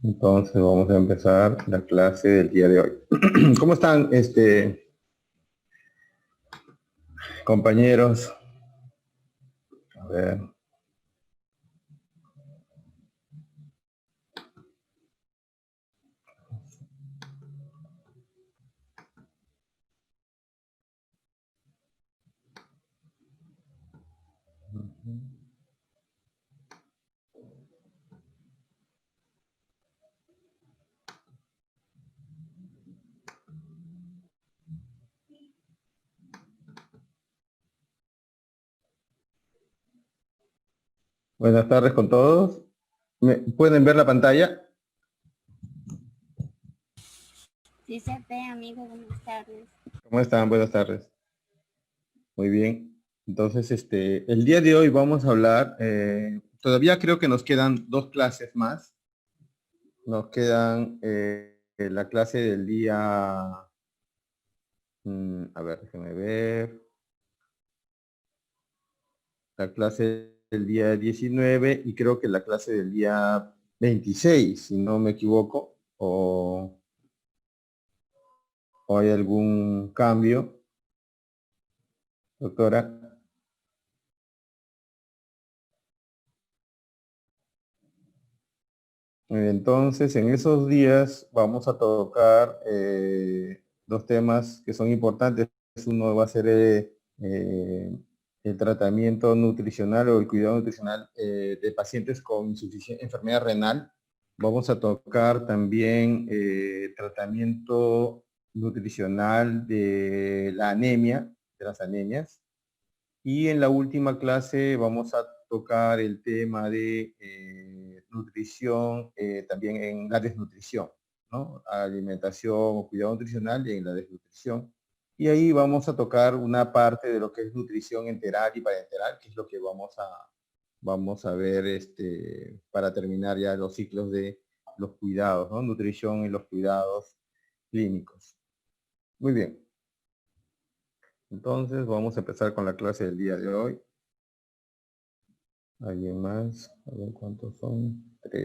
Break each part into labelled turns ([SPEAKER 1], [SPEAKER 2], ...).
[SPEAKER 1] Entonces vamos a empezar la clase del día de hoy. ¿Cómo están, compañeros? A ver. Buenas tardes con todos. ¿Pueden ver la pantalla?
[SPEAKER 2] Sí se ve, amigo, buenas tardes.
[SPEAKER 1] ¿Cómo están? Buenas tardes. Muy bien. Entonces, el día de hoy vamos a hablar, todavía creo que nos quedan dos clases más. Nos quedan la clase del día, a ver, déjenme ver. La clase del día 19 y creo que la clase del día 26, si no me equivoco, o hay algún cambio, doctora. Entonces, en esos días vamos a tocar dos temas que son importantes. Uno va a ser el tratamiento nutricional o el cuidado nutricional de pacientes con enfermedad renal. Vamos a tocar también tratamiento nutricional de la anemia, de las anemias. Y en la última clase vamos a tocar el tema de nutrición, también en la desnutrición, ¿no? Alimentación o cuidado nutricional y en la desnutrición. Y ahí vamos a tocar una parte de lo que es nutrición enteral y parenteral, que es lo que vamos a ver para terminar ya los ciclos de los cuidados, ¿no? Nutrición y los cuidados clínicos. Muy bien. Entonces vamos a empezar con la clase del día de hoy. ¿Alguien más? A ver cuántos son. 3.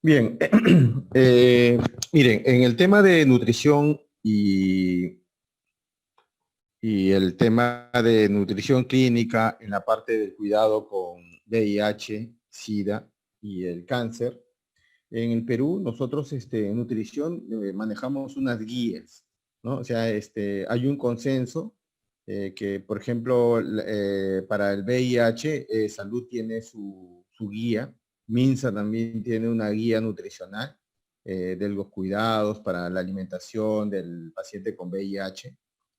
[SPEAKER 1] Bien. Miren, en el tema de nutrición y el tema de nutrición clínica en la parte del cuidado con VIH, SIDA y el cáncer, en el Perú nosotros en nutrición manejamos unas guías, ¿no? O sea, hay un consenso que, por ejemplo, para el VIH, Salud tiene su guía, MINSA también tiene una guía nutricional de los cuidados para la alimentación del paciente con VIH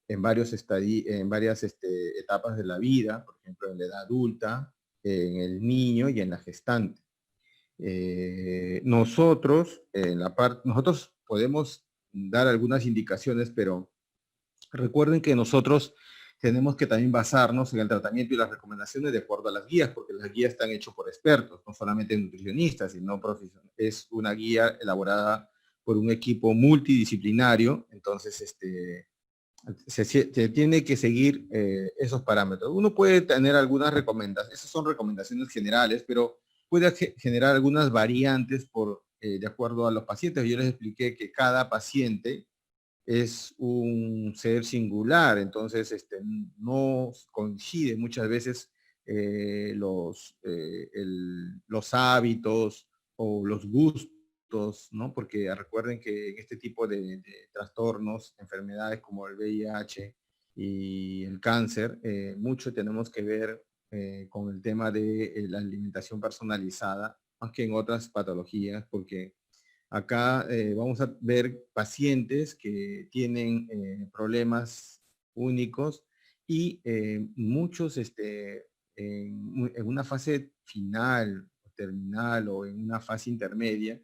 [SPEAKER 1] en varias etapas de la vida, por ejemplo, en la edad adulta, en el niño y en la gestante. Nosotros podemos dar algunas indicaciones, pero recuerden que nosotros tenemos que también basarnos en el tratamiento y las recomendaciones de acuerdo a las guías, porque las guías están hechas por expertos, no solamente nutricionistas, sino profesionales. Es una guía elaborada por un equipo multidisciplinario, entonces se tiene que seguir esos parámetros. Uno puede tener algunas recomendaciones, esas son recomendaciones generales, pero puede generar algunas variantes de acuerdo a los pacientes. Yo les expliqué que cada paciente es un ser singular, entonces no coincide muchas veces los hábitos o los gustos, ¿no? Porque recuerden que en este tipo de trastornos, enfermedades como el VIH y el cáncer, mucho tenemos que ver con el tema de la alimentación personalizada, aunque en otras patologías, porque acá vamos a ver pacientes que tienen problemas únicos y muchos en una fase final, terminal o en una fase intermedia,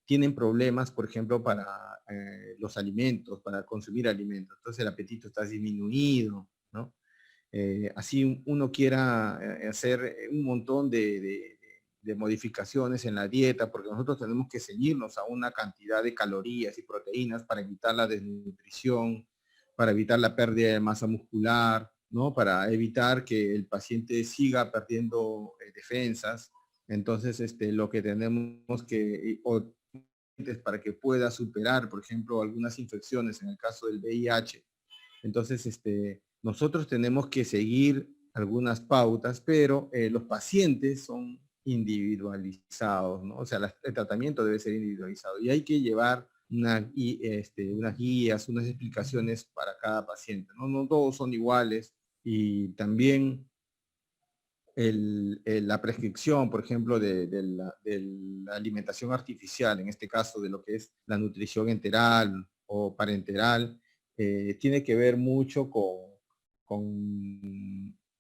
[SPEAKER 1] tienen problemas, por ejemplo, para los alimentos, para consumir alimentos. Entonces el apetito está disminuido, ¿no? Así uno quiera hacer un montón de modificaciones en la dieta, porque nosotros tenemos que ceñirnos a una cantidad de calorías y proteínas para evitar la desnutrición, para evitar la pérdida de masa muscular, ¿no? Para evitar que el paciente siga perdiendo defensas. Entonces, lo que tenemos que, o para que pueda superar, por ejemplo, algunas infecciones, en el caso del VIH. Entonces, nosotros tenemos que seguir algunas pautas, pero los pacientes son individualizados, ¿no? O sea, el tratamiento debe ser individualizado y hay que llevar unas guías, unas explicaciones para cada paciente, ¿no? No todos son iguales y también la prescripción, por ejemplo, de la alimentación artificial, en este caso de lo que es la nutrición enteral o parenteral, tiene que ver mucho con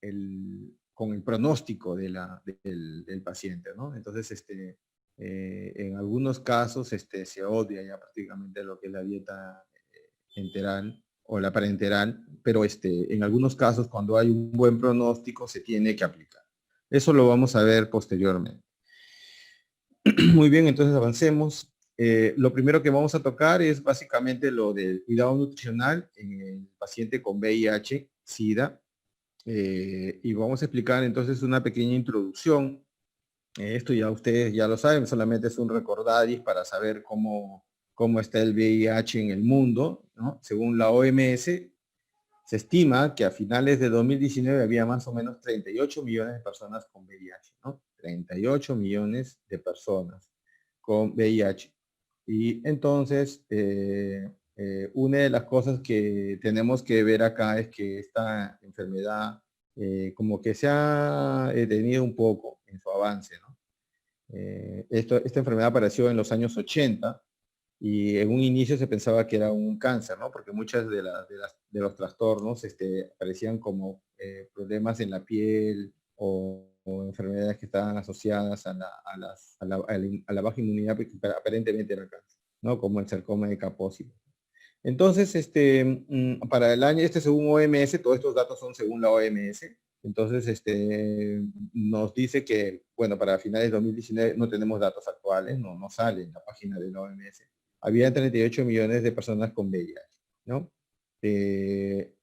[SPEAKER 1] el pronóstico del paciente, ¿no? Entonces, en algunos casos se odia ya prácticamente lo que es la dieta enteral o la parenteral, pero en algunos casos cuando hay un buen pronóstico se tiene que aplicar. Eso lo vamos a ver posteriormente. Muy bien, entonces avancemos. Lo primero que vamos a tocar es básicamente lo del cuidado nutricional en el paciente con VIH, SIDA. Y vamos a explicar entonces una pequeña introducción. Esto ya ustedes ya lo saben, solamente es un recordaris para saber cómo está el VIH en el mundo, ¿no? Según la OMS, se estima que a finales de 2019 había más o menos 38 millones de personas con VIH, ¿no? 38 millones de personas con VIH. Y entonces, una de las cosas que tenemos que ver acá es que esta enfermedad como que se ha detenido un poco en su avance, ¿no? Esta enfermedad apareció en los años 80 y en un inicio se pensaba que era un cáncer, ¿no? Porque muchas de los trastornos aparecían como problemas en la piel o enfermedades que estaban asociadas a la baja inmunidad, porque aparentemente era cáncer, ¿no? Como el sarcoma de Kaposi. Entonces, para el año, según OMS, todos estos datos son según la OMS. Entonces, nos dice que, bueno, para finales de 2019 no tenemos datos actuales, no sale en la página de la OMS. Había 38 millones de personas con VIH, ¿no?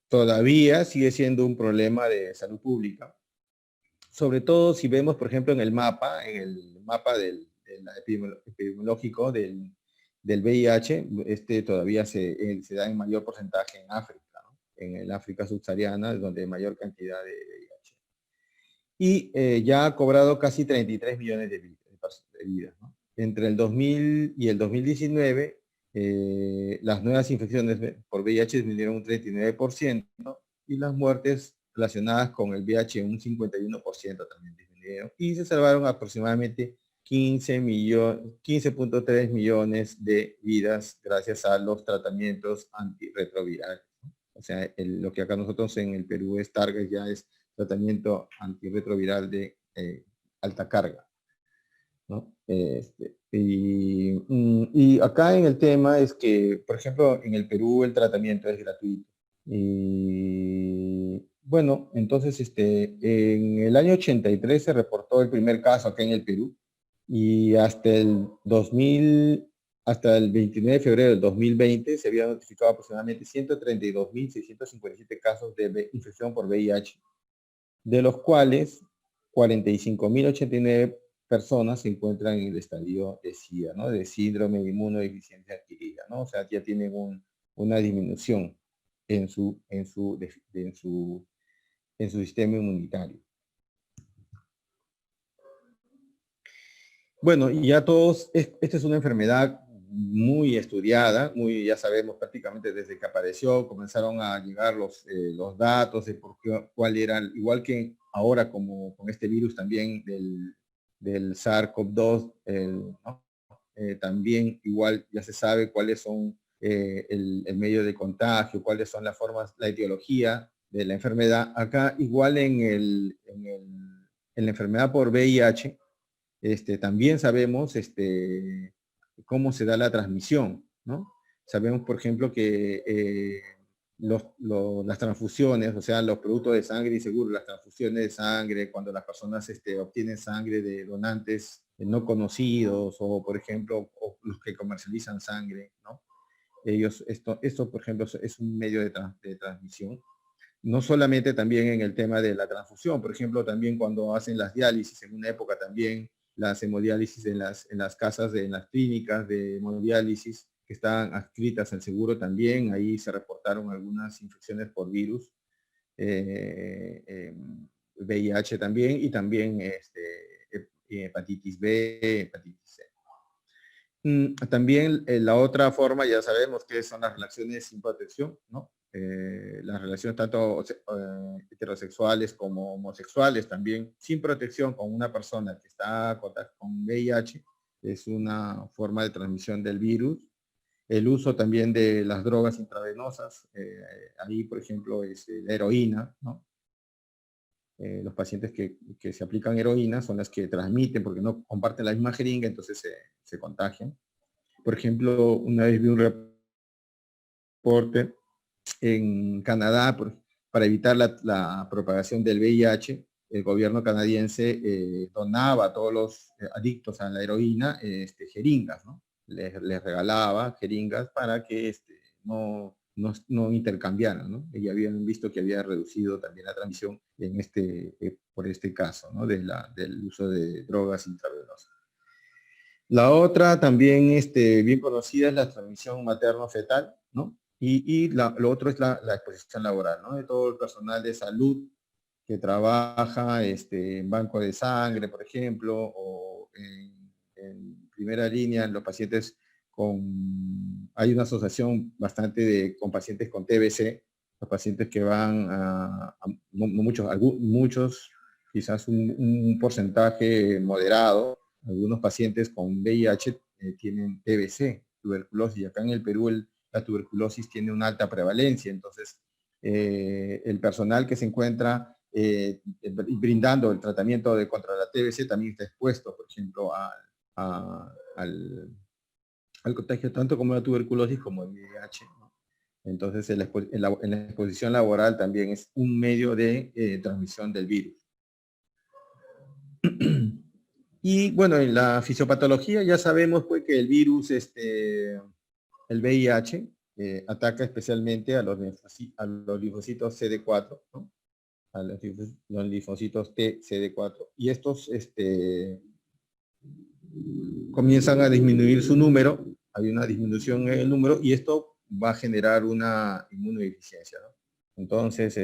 [SPEAKER 1] Todavía sigue siendo un problema de salud pública. Sobre todo si vemos, por ejemplo, en el mapa epidemiológico del VIH, todavía se da en mayor porcentaje en África, ¿no? En el África subsahariana, es donde hay mayor cantidad de VIH. Y ya ha cobrado casi 33 millones de vidas, ¿no? Entre el 2000 y el 2019, las nuevas infecciones por VIH disminuyeron un 39% y las muertes relacionadas con el VIH un 51% también disminuyeron. Y se salvaron aproximadamente 15.3 millones de vidas gracias a los tratamientos antirretrovirales. O sea, lo que acá nosotros en el Perú es Target, ya es tratamiento antirretroviral de alta carga, ¿no? Y acá en el tema es que, por ejemplo, en el Perú el tratamiento es gratuito. Y bueno, entonces en el año 83 se reportó el primer caso acá en el Perú y hasta el 29 de febrero del 2020 se había notificado aproximadamente 132.657 casos de infección por VIH, de los cuales 45.089 personas se encuentran en el estadio de SIDA, ¿no? De síndrome de inmunodeficiencia adquirida, ¿no? O sea, ya tienen una disminución en su sistema inmunitario. Bueno, y ya todos, esta es una enfermedad muy estudiada, ya sabemos prácticamente desde que apareció, comenzaron a llegar los datos de cuál era, igual que ahora como con este virus también del SARS-CoV-2, ¿no? También igual ya se sabe cuáles son el medio de contagio, cuáles son las formas, la etiología de la enfermedad. Acá igual en la enfermedad por VIH, también sabemos cómo se da la transmisión, ¿no? Sabemos, por ejemplo, que las transfusiones, o sea, los productos de sangre y seguro, las transfusiones de sangre, cuando las personas obtienen sangre de donantes no conocidos o, por ejemplo, o los que comercializan sangre, ¿no? Esto por ejemplo, es un medio de transmisión. no solamente también en el tema de la transfusión, por ejemplo, también cuando hacen las diálisis, en una época también las hemodiálisis en las casas, en las clínicas de hemodiálisis que están adscritas al seguro también, ahí se reportaron algunas infecciones por virus, VIH también, y también hepatitis B, hepatitis C. También la otra forma, ya sabemos que son las relaciones sin protección, ¿no? Las relaciones tanto heterosexuales como homosexuales también sin protección con una persona que está con VIH, es una forma de transmisión del virus. El uso también de las drogas intravenosas, ahí por ejemplo es la heroína, ¿no? Los pacientes que se aplican heroína son las que transmiten porque no comparten la misma jeringa, entonces se contagian. Por ejemplo, una vez vi un reporte en Canadá para evitar la propagación del VIH. El gobierno canadiense donaba a todos los adictos a la heroína jeringas, ¿no? Les regalaba jeringas para que no intercambiaran, ¿no? Y habían visto que había reducido también la transmisión en por este caso, ¿no? Del uso de drogas intravenosas. La otra también bien conocida es la transmisión materno-fetal, ¿no? Y lo otro es la exposición laboral, ¿no? De todo el personal de salud que trabaja en banco de sangre, por ejemplo, o en primera línea, en los pacientes hay una asociación bastante con pacientes con TBC, los pacientes que van muchos, quizás un porcentaje moderado, algunos pacientes con VIH tienen TBC, tuberculosis, y acá en el Perú la tuberculosis tiene una alta prevalencia, entonces el personal que se encuentra brindando el tratamiento contra la TBC también está expuesto, por ejemplo, al contagio tanto como la tuberculosis como el VIH, ¿no? Entonces, en la exposición laboral también es un medio de transmisión del virus. Y bueno, en la fisiopatología ya sabemos pues que el virus, el VIH, ataca especialmente a los linfocitos CD4, ¿no? A los linfocitos T, CD4, y estos comienzan a disminuir su número, hay una disminución en el número, y esto va a generar una inmunodeficiencia, ¿no? Entonces,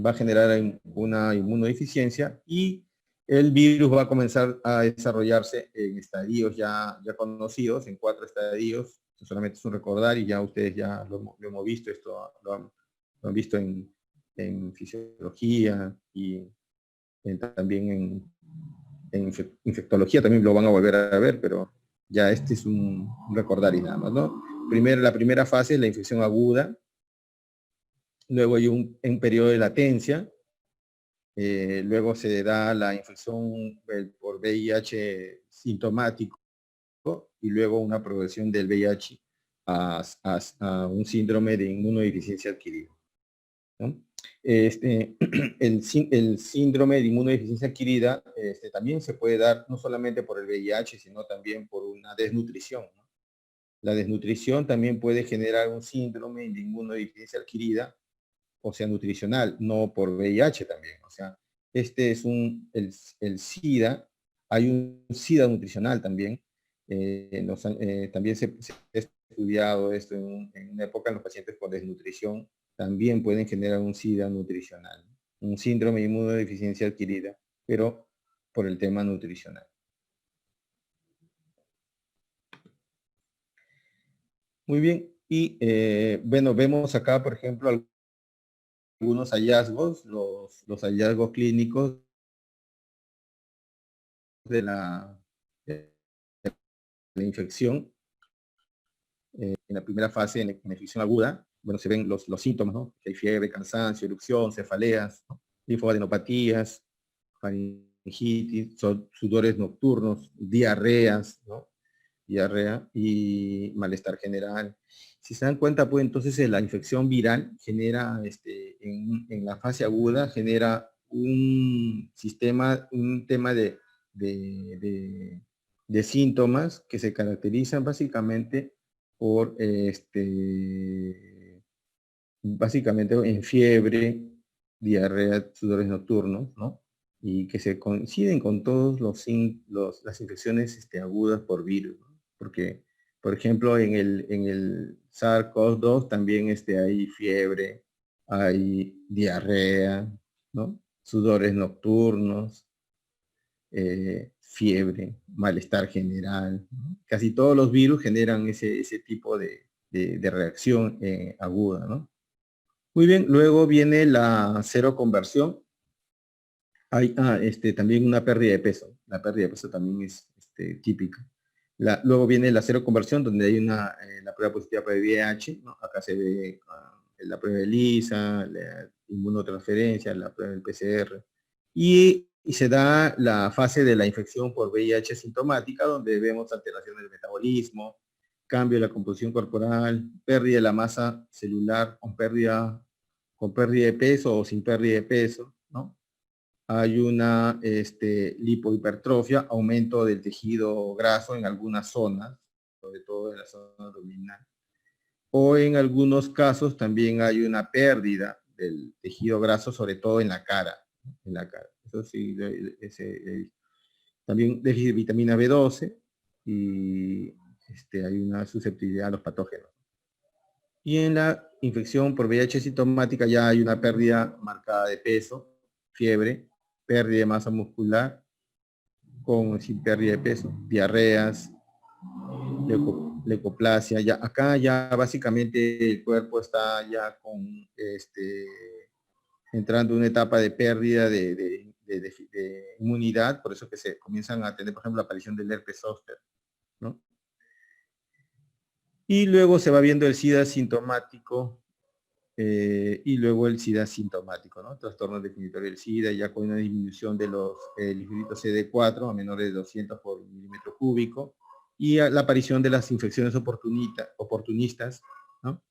[SPEAKER 1] va a generar una inmunodeficiencia y el virus va a comenzar a desarrollarse en estadios ya conocidos, en 4 estadios. Esto solamente es un recordar y ya ustedes ya lo hemos visto, esto lo han visto en fisiología y también en infectología también lo van a volver a ver, pero ya este es un recordar y nada más, ¿no? La primera fase es la infección aguda, luego hay un periodo de latencia, luego se da la infección por VIH sintomático y luego una progresión del VIH a un síndrome de inmunodeficiencia adquirida, ¿no? El síndrome de inmunodeficiencia adquirida también se puede dar no solamente por el VIH, sino también por una desnutrición, ¿no? La desnutrición también puede generar un síndrome de inmunodeficiencia adquirida, o sea, nutricional, no por VIH también. O sea, este es el SIDA, hay un SIDA nutricional también. También se ha estudiado esto en una época en los pacientes con desnutrición, también pueden generar un SIDA nutricional, un síndrome de inmunodeficiencia adquirida, pero por el tema nutricional. Muy bien, y bueno, vemos acá, por ejemplo, algunos hallazgos, los hallazgos clínicos de la infección. En la primera fase, en la infección aguda, bueno, se ven los síntomas, ¿no? Que hay fiebre, cansancio, erupción, cefaleas, ¿no? Linfadenopatías, faringitis, sudores nocturnos, diarreas, ¿no? Diarrea y malestar general. Si se dan cuenta, pues entonces la infección viral genera, en la fase aguda, genera un tema de síntomas que se caracterizan básicamente por básicamente en fiebre, diarrea, sudores nocturnos, ¿no? Y que se coinciden con todos las infecciones agudas por virus, ¿no? Porque, por ejemplo, en el SARS-CoV-2 también hay fiebre, hay diarrea, ¿no? Sudores nocturnos, fiebre, malestar general, ¿no? Casi todos los virus generan ese tipo de reacción aguda, ¿no? Muy bien, luego viene la seroconversión. Hay también una pérdida de peso. La pérdida de peso también es típica. Luego viene la seroconversión, donde hay la prueba positiva para el VIH, ¿no? Acá se ve la prueba de ELISA, la inmunotransferencia, la prueba del PCR. Y se da la fase de la infección por VIH sintomática, donde vemos alteraciones del metabolismo, cambio de la composición corporal, pérdida de la masa celular con pérdida de peso o sin pérdida de peso, ¿no? Hay una lipohipertrofia, aumento del tejido graso en algunas zonas, sobre todo en la zona abdominal. O en algunos casos también hay una pérdida del tejido graso, sobre todo en la cara. En la cara. Eso sí, también déficit de vitamina B12 y hay una susceptibilidad a los patógenos. Y en la infección por VIH sintomática ya hay una pérdida marcada de peso, fiebre, pérdida de masa muscular, con sin pérdida de peso, diarreas, leucoplasia. Ya, acá ya básicamente el cuerpo está ya con entrando en una etapa de pérdida de inmunidad, por eso que se comienzan a tener, por ejemplo, la aparición del herpes zóster, ¿no? Y luego se va viendo el SIDA sintomático, y luego el SIDA sintomático, ¿no? Trastorno definitorio del SIDA, ya con una disminución de los linfocitos CD4 a menores de 200 por milímetro cúbico, y la aparición de las infecciones oportunistas, ¿no?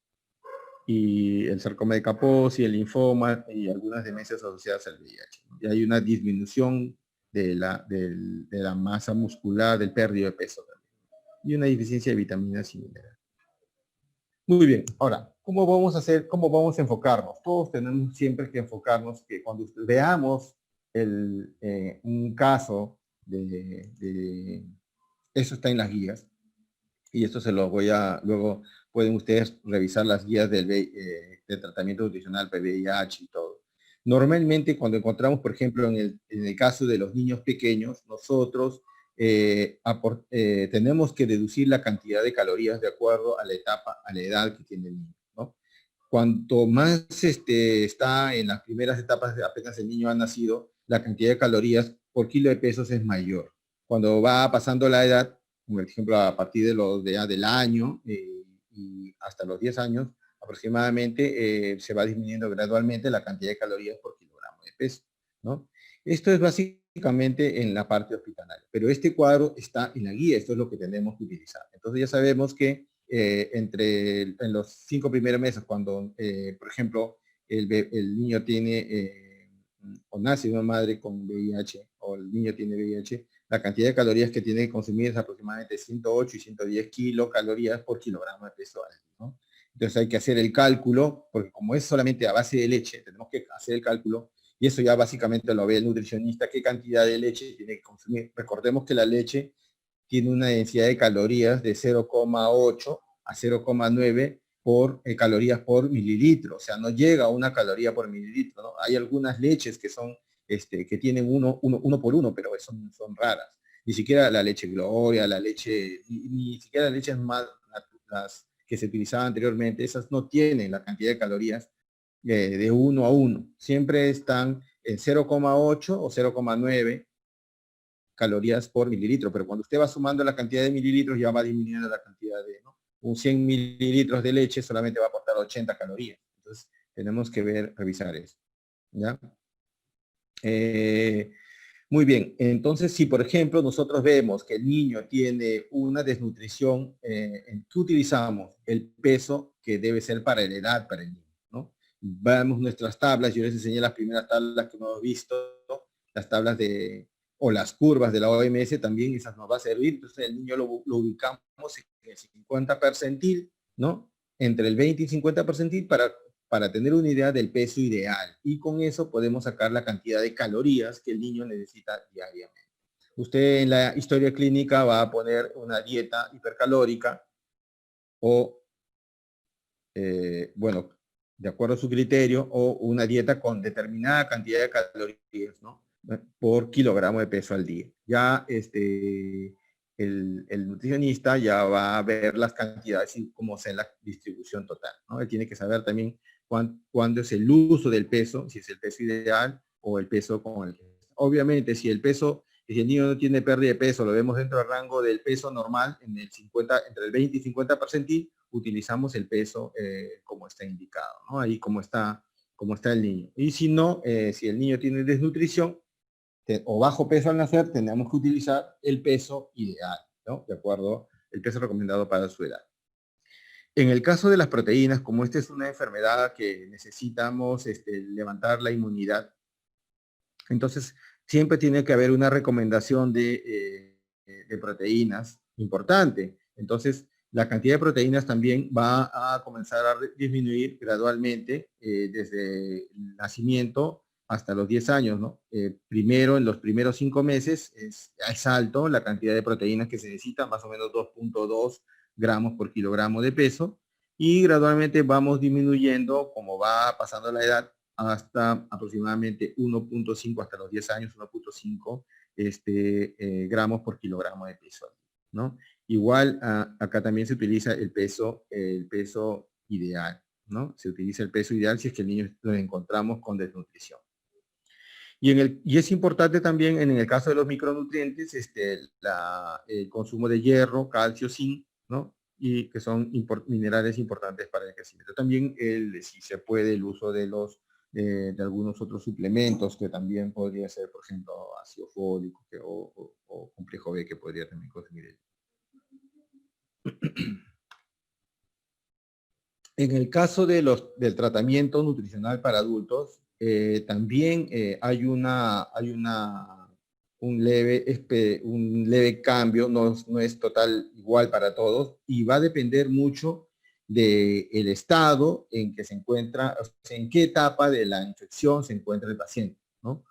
[SPEAKER 1] Y el sarcoma de Kaposi, el linfoma y algunas demencias asociadas al VIH, ¿no? Y hay una disminución de la masa muscular, del pérdida de peso también, y una deficiencia de vitaminas y minerales. Muy bien, ahora, ¿cómo vamos a hacer, cómo vamos a enfocarnos? Todos tenemos siempre que enfocarnos que cuando veamos un caso eso está en las guías, y esto se lo voy a, luego pueden ustedes revisar las guías del tratamiento nutricional para VIH y todo. Normalmente cuando encontramos, por ejemplo, en el caso de los niños pequeños, nosotros tenemos que deducir la cantidad de calorías de acuerdo a la etapa, a la edad que tiene el niño, ¿no? Cuanto más está en las primeras etapas, de apenas el niño ha nacido, la cantidad de calorías por kilo de pesos es mayor. Cuando va pasando la edad, como por ejemplo a partir del año y hasta los 10 años, aproximadamente se va disminuyendo gradualmente la cantidad de calorías por kilogramo de peso, ¿no? Esto es básicamente en la parte hospitalaria, pero este cuadro está en la guía, esto es lo que tenemos que utilizar. Entonces ya sabemos que en los 5 primeros meses, cuando, por ejemplo, el niño tiene o nace de una madre con VIH o el niño tiene VIH, la cantidad de calorías que tiene que consumir es aproximadamente 108 y 110 kilocalorías por kilogramo de peso, ¿no? Entonces hay que hacer el cálculo, porque como es solamente a base de leche, tenemos que hacer el cálculo, y eso ya básicamente lo ve el nutricionista, qué cantidad de leche tiene que consumir. Recordemos que la leche tiene una densidad de calorías de 0,8 a 0,9 por calorías por mililitro, o sea, no llega a una caloría por mililitro, ¿no? Hay algunas leches que son, que tienen uno por uno, pero son raras. Ni siquiera la leche Gloria, ni siquiera las leches más, las que se utilizaban anteriormente, esas no tienen la cantidad de calorías de 1 a 1. Siempre están en 0,8 o 0,9 calorías por mililitro, pero cuando usted va sumando la cantidad de mililitros ya va disminuyendo la cantidad de, ¿no? Un 100 mililitros de leche solamente va a aportar 80 calorías. Entonces tenemos que revisar eso, ¿ya? Muy bien, entonces si por ejemplo nosotros vemos que el niño tiene una desnutrición, ¿qué utilizamos? El peso que debe ser para la edad para el niño, ¿no? Vemos nuestras tablas, yo les enseñé las primeras tablas que hemos visto, las tablas o las curvas de la OMS también, esas nos va a servir. Entonces el niño lo ubicamos en el 50 percentil, ¿no? Entre el 20 y 50 percentil para para tener una idea del peso ideal. Y con eso podemos sacar la cantidad de calorías que el niño necesita diariamente. Usted en la historia clínica va a poner una dieta hipercalórica o, bueno, de acuerdo a su criterio, o una dieta con determinada cantidad de calorías, ¿no? Por kilogramo de peso al día. Ya el nutricionista ya va a ver las cantidades y cómo es la distribución total, ¿no? Él tiene que saber también cuándo es el uso del peso, si es el peso ideal o el peso con el que... Obviamente, si el niño no tiene pérdida de peso, lo vemos dentro del rango del peso normal, en el 50, entre el 20 y 50%, utilizamos el peso como está indicado, ¿no? Ahí como está el niño. Y si no, si el niño tiene desnutrición o bajo peso al nacer, tenemos que utilizar el peso ideal, ¿no? De acuerdo, el peso recomendado para su edad. En el caso de las proteínas, como esta es una enfermedad que necesitamos levantar la inmunidad, entonces siempre tiene que haber una recomendación de proteínas importante. Entonces, la cantidad de proteínas también va a comenzar a disminuir gradualmente desde el nacimiento hasta los 10 años, ¿no? Primero, en los primeros 5 meses es alto la cantidad de proteínas que se necesita, más o menos 2.2 gramos por kilogramo de peso, y gradualmente vamos disminuyendo como va pasando la edad hasta aproximadamente 1.5 hasta los 10 años, 1.5 gramos por kilogramo de peso, ¿no? Igual acá también se utiliza el peso ideal, ¿no? Se utiliza el peso ideal si es que el niño lo encontramos con desnutrición. Y es importante también en el caso de los micronutrientes, el consumo de hierro, calcio, zinc, ¿no? Y que son minerales importantes para el crecimiento. También, si se puede, el uso de algunos otros suplementos, que también podría ser, por ejemplo, ácido fólico o complejo B, que podría también consumir. En el caso del tratamiento nutricional para adultos, también hay un leve cambio, no es total igual para todos, y va a depender mucho del estado en que se encuentra, o sea, en qué etapa de la infección se encuentra el paciente, ¿no?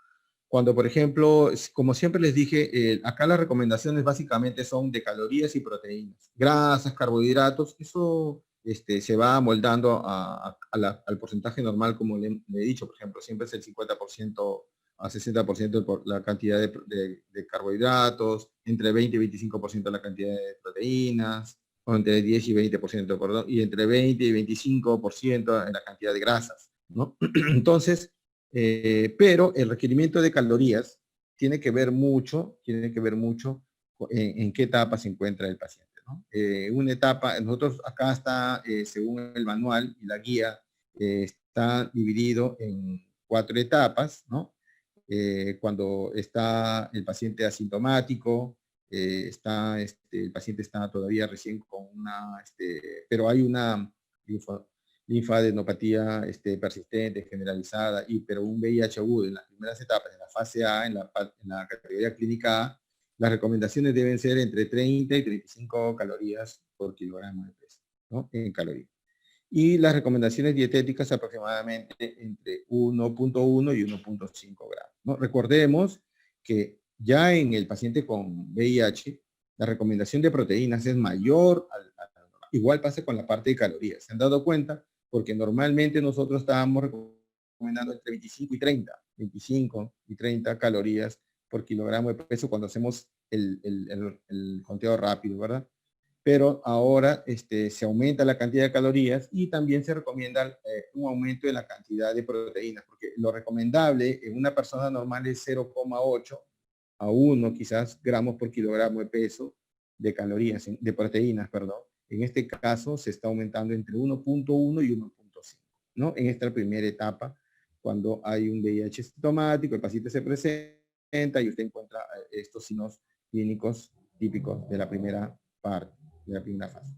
[SPEAKER 1] Cuando, por ejemplo, como siempre les dije, acá las recomendaciones básicamente son de calorías y proteínas, grasas, carbohidratos, eso se va amoldando al porcentaje normal, como le he dicho, por ejemplo, siempre es el 50% a 60% por la cantidad de carbohidratos, entre 20 y 25% la cantidad de proteínas, o entre 10 y 20%, perdón, y entre 20 y 25% en la cantidad de grasas, ¿no? Entonces, pero el requerimiento de calorías tiene que ver mucho en qué etapa se encuentra el paciente, ¿no? Una etapa, nosotros acá está, según el manual y la guía, está dividido en 4 etapas, ¿no? Cuando está el paciente asintomático, el paciente está todavía recién con pero hay una linfadenopatía persistente, generalizada, pero un VIH agudo en las primeras etapas, en la fase A, en la categoría clínica A, las recomendaciones deben ser entre 30 y 35 calorías por kilogramo de peso, ¿no? En calorías. Y las recomendaciones dietéticas aproximadamente entre 1.1 y 1.5 gramos, ¿no? Recordemos que ya en el paciente con VIH, la recomendación de proteínas es mayor igual pasa con la parte de calorías. ¿Se han dado cuenta? Porque normalmente nosotros estábamos recomendando entre 25 y 30 calorías por kilogramo de peso cuando hacemos el conteo rápido, ¿verdad? Pero ahora se aumenta la cantidad de calorías y también se recomienda un aumento de la cantidad de proteínas, porque lo recomendable en una persona normal es 0,8 a 1 quizás gramos por kilogramo de peso de calorías, de proteínas, perdón. En este caso se está aumentando entre 1.1 y 1.5, ¿no? En esta primera etapa, cuando hay un VIH sintomático, el paciente se presenta y usted encuentra estos signos clínicos típicos de la primera parte, de la primera fase.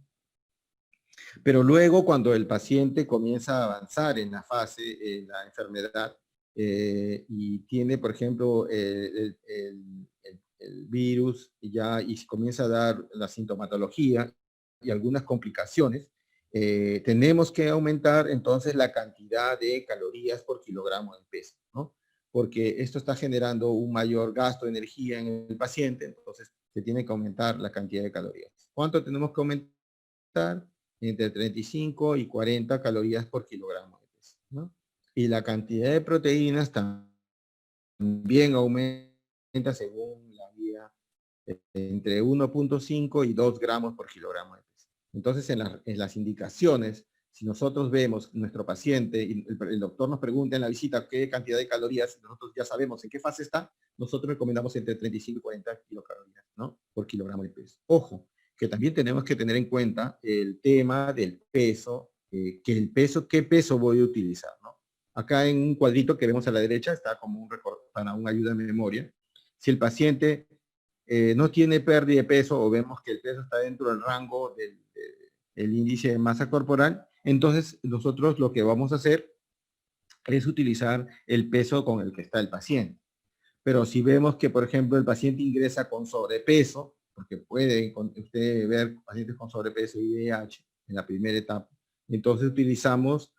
[SPEAKER 1] Pero luego, cuando el paciente comienza a avanzar en la fase, en la enfermedad, y tiene, por ejemplo, el virus y comienza a dar la sintomatología y algunas complicaciones, tenemos que aumentar entonces la cantidad de calorías por kilogramo de peso, ¿no? Porque esto está generando un mayor gasto de energía en el paciente, entonces se tiene que aumentar la cantidad de calorías. ¿Cuánto tenemos que aumentar? Entre 35 y 40 calorías por kilogramo de peso, ¿no? Y la cantidad de proteínas también aumenta según la guía entre 1.5 y 2 gramos por kilogramo de peso. Entonces, en las indicaciones, si nosotros vemos nuestro paciente y el doctor nos pregunta en la visita qué cantidad de calorías, nosotros ya sabemos en qué fase está, nosotros recomendamos entre 35 y 40 kilocalorías, ¿no? Por kilogramo de peso. Ojo, que también tenemos que tener en cuenta el tema del peso, qué peso voy a utilizar, ¿no? Acá en un cuadrito que vemos a la derecha está como un recorte para una ayuda de memoria. Si el paciente no tiene pérdida de peso o vemos que el peso está dentro del rango del índice de masa corporal, entonces nosotros lo que vamos a hacer es utilizar el peso con el que está el paciente. Pero si vemos que, por ejemplo, el paciente ingresa con sobrepeso, porque puede usted ver pacientes con sobrepeso y VIH en la primera etapa, entonces utilizamos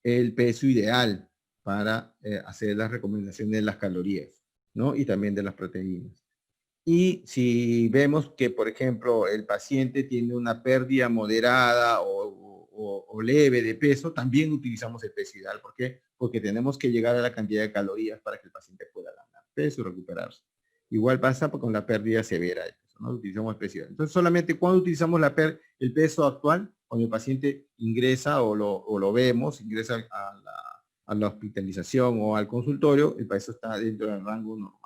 [SPEAKER 1] el peso ideal para hacer las recomendaciones de las calorías, ¿no? Y también de las proteínas. Y si vemos que, por ejemplo, el paciente tiene una pérdida moderada o leve de peso, también utilizamos el peso ideal. ¿Por qué? Porque tenemos que llegar a la cantidad de calorías para que el paciente pueda ganar peso y recuperarse. Igual pasa con la pérdida severa de peso, ¿no? Utilizamos el peso ideal. Entonces, solamente cuando utilizamos el peso actual, cuando el paciente ingresa o lo vemos, ingresa a la hospitalización o al consultorio, el peso está dentro del rango normal.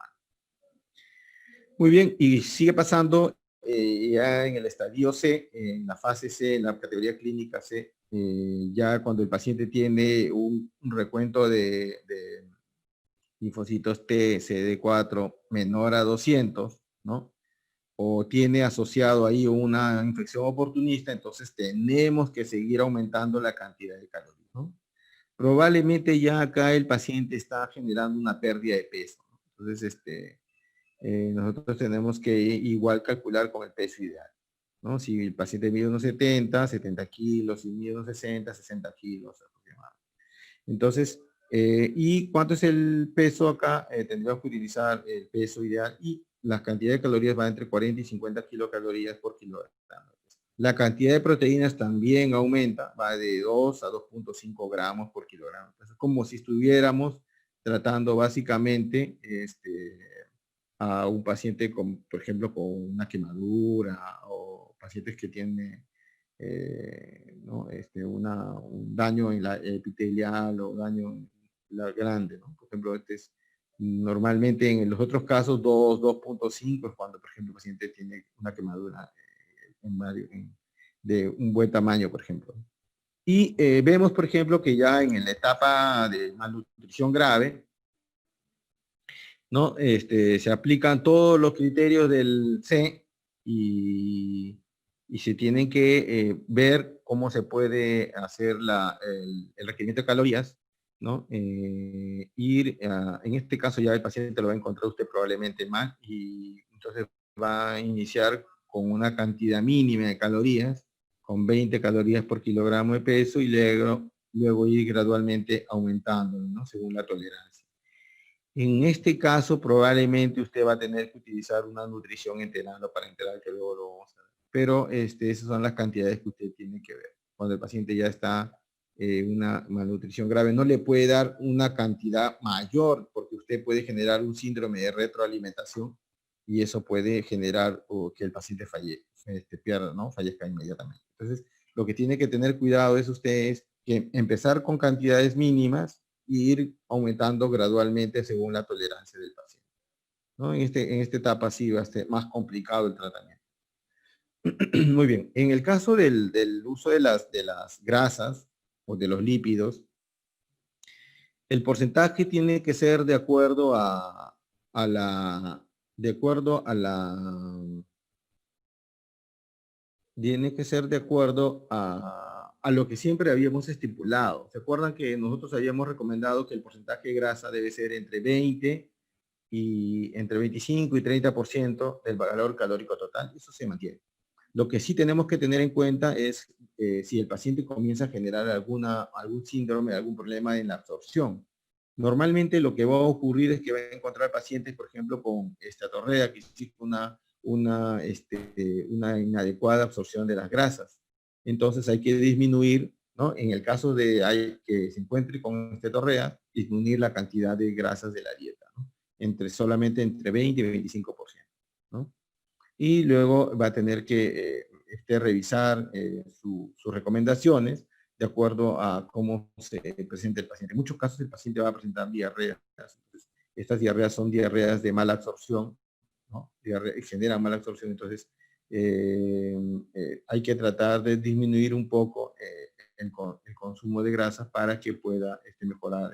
[SPEAKER 1] Muy bien, y sigue pasando ya en el estadio C, en la fase C, en la categoría clínica C, ya cuando el paciente tiene un recuento de linfocitos T, CD4 menor a 200, ¿no? O tiene asociado ahí una infección oportunista, entonces tenemos que seguir aumentando la cantidad de calorías, ¿no? Probablemente ya acá el paciente está generando una pérdida de peso, ¿no? Entonces, nosotros tenemos que igual calcular con el peso ideal, ¿no? Si el paciente mide unos 70 kilos, si mide unos 60 kilos aproximadamente. Entonces, ¿y cuánto es el peso acá? Tendríamos que utilizar el peso ideal y la cantidad de calorías va entre 40 y 50 kilocalorías por kilogramo. La cantidad de proteínas también aumenta, va de 2 a 2.5 gramos por kilogramo. Entonces, es como si estuviéramos tratando básicamente a un paciente, con, por ejemplo, con una quemadura o pacientes que tienen ¿no? Un daño en la epitelial o daño en la grande, ¿no? Por ejemplo, normalmente en los otros casos 2.5 es cuando, por ejemplo, el paciente tiene una quemadura de un buen tamaño, por ejemplo. Y vemos, por ejemplo, que ya en la etapa de malnutrición grave, ¿no? Se aplican todos los criterios del C y se tienen que ver cómo se puede hacer el requerimiento de calorías, ¿no? En este caso ya el paciente lo va a encontrar usted probablemente mal y entonces va a iniciar con una cantidad mínima de calorías, con 20 calorías por kilogramo de peso y luego ir gradualmente aumentando, ¿no? Según la tolerancia. En este caso, probablemente usted va a tener que utilizar una nutrición enteral para enterar que luego lo vamos a ver. Pero esas son las cantidades que usted tiene que ver. Cuando el paciente ya está en una malnutrición grave, no le puede dar una cantidad mayor porque usted puede generar un síndrome de retroalimentación y eso puede generar que el paciente pierda, ¿no? Fallezca inmediatamente. Entonces, lo que tiene que tener cuidado es usted es que empezar con cantidades mínimas y ir aumentando gradualmente según la tolerancia del paciente, ¿no? En esta etapa sí va a ser más complicado el tratamiento. Muy bien, en el caso del uso de las grasas o de los lípidos, el porcentaje tiene que ser de acuerdo tiene que ser de acuerdo a lo que siempre habíamos estipulado. ¿Se acuerdan que nosotros habíamos recomendado que el porcentaje de grasa debe ser entre 25 y 30% del valor calórico total? Eso se mantiene. Lo que sí tenemos que tener en cuenta es si el paciente comienza a generar algún síndrome, algún problema en la absorción. Normalmente lo que va a ocurrir es que va a encontrar pacientes, por ejemplo, con esteatorrea, que existe una inadecuada absorción de las grasas. Entonces hay que disminuir, ¿no? En el caso de que se encuentre con esteatorrea, disminuir la cantidad de grasas de la dieta, ¿no? Solamente entre 20 y 25%, ¿no? Y luego va a tener que revisar sus recomendaciones de acuerdo a cómo se presenta el paciente. En muchos casos el paciente va a presentar diarreas. Entonces, estas diarreas son diarreas de mala absorción, ¿no? Generan mala absorción, entonces hay que tratar de disminuir un poco el consumo de grasas para que pueda mejorar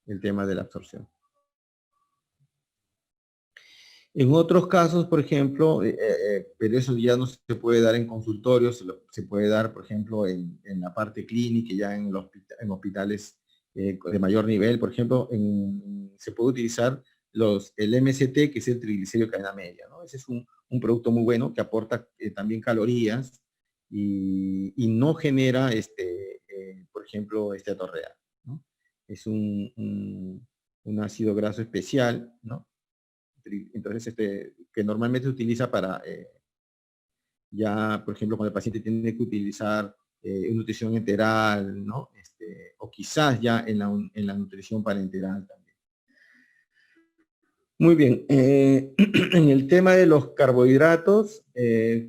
[SPEAKER 1] el tema de la absorción. En otros casos, por ejemplo, pero eso ya no se puede dar en consultorios, se puede dar, por ejemplo, en la parte clínica, ya en hospitales de mayor nivel. Por ejemplo, se puede utilizar el MST, que es el triglicérido de cadena media, ¿no? Ese es un producto muy bueno que aporta también calorías y no genera, por ejemplo, esteatorrea, ¿no? Es un ácido graso especial, ¿no? Entonces, que normalmente se utiliza para, ya, por ejemplo, cuando el paciente tiene que utilizar nutrición enteral, ¿no? O quizás ya en la nutrición parenteral también. Muy bien, en el tema de los carbohidratos,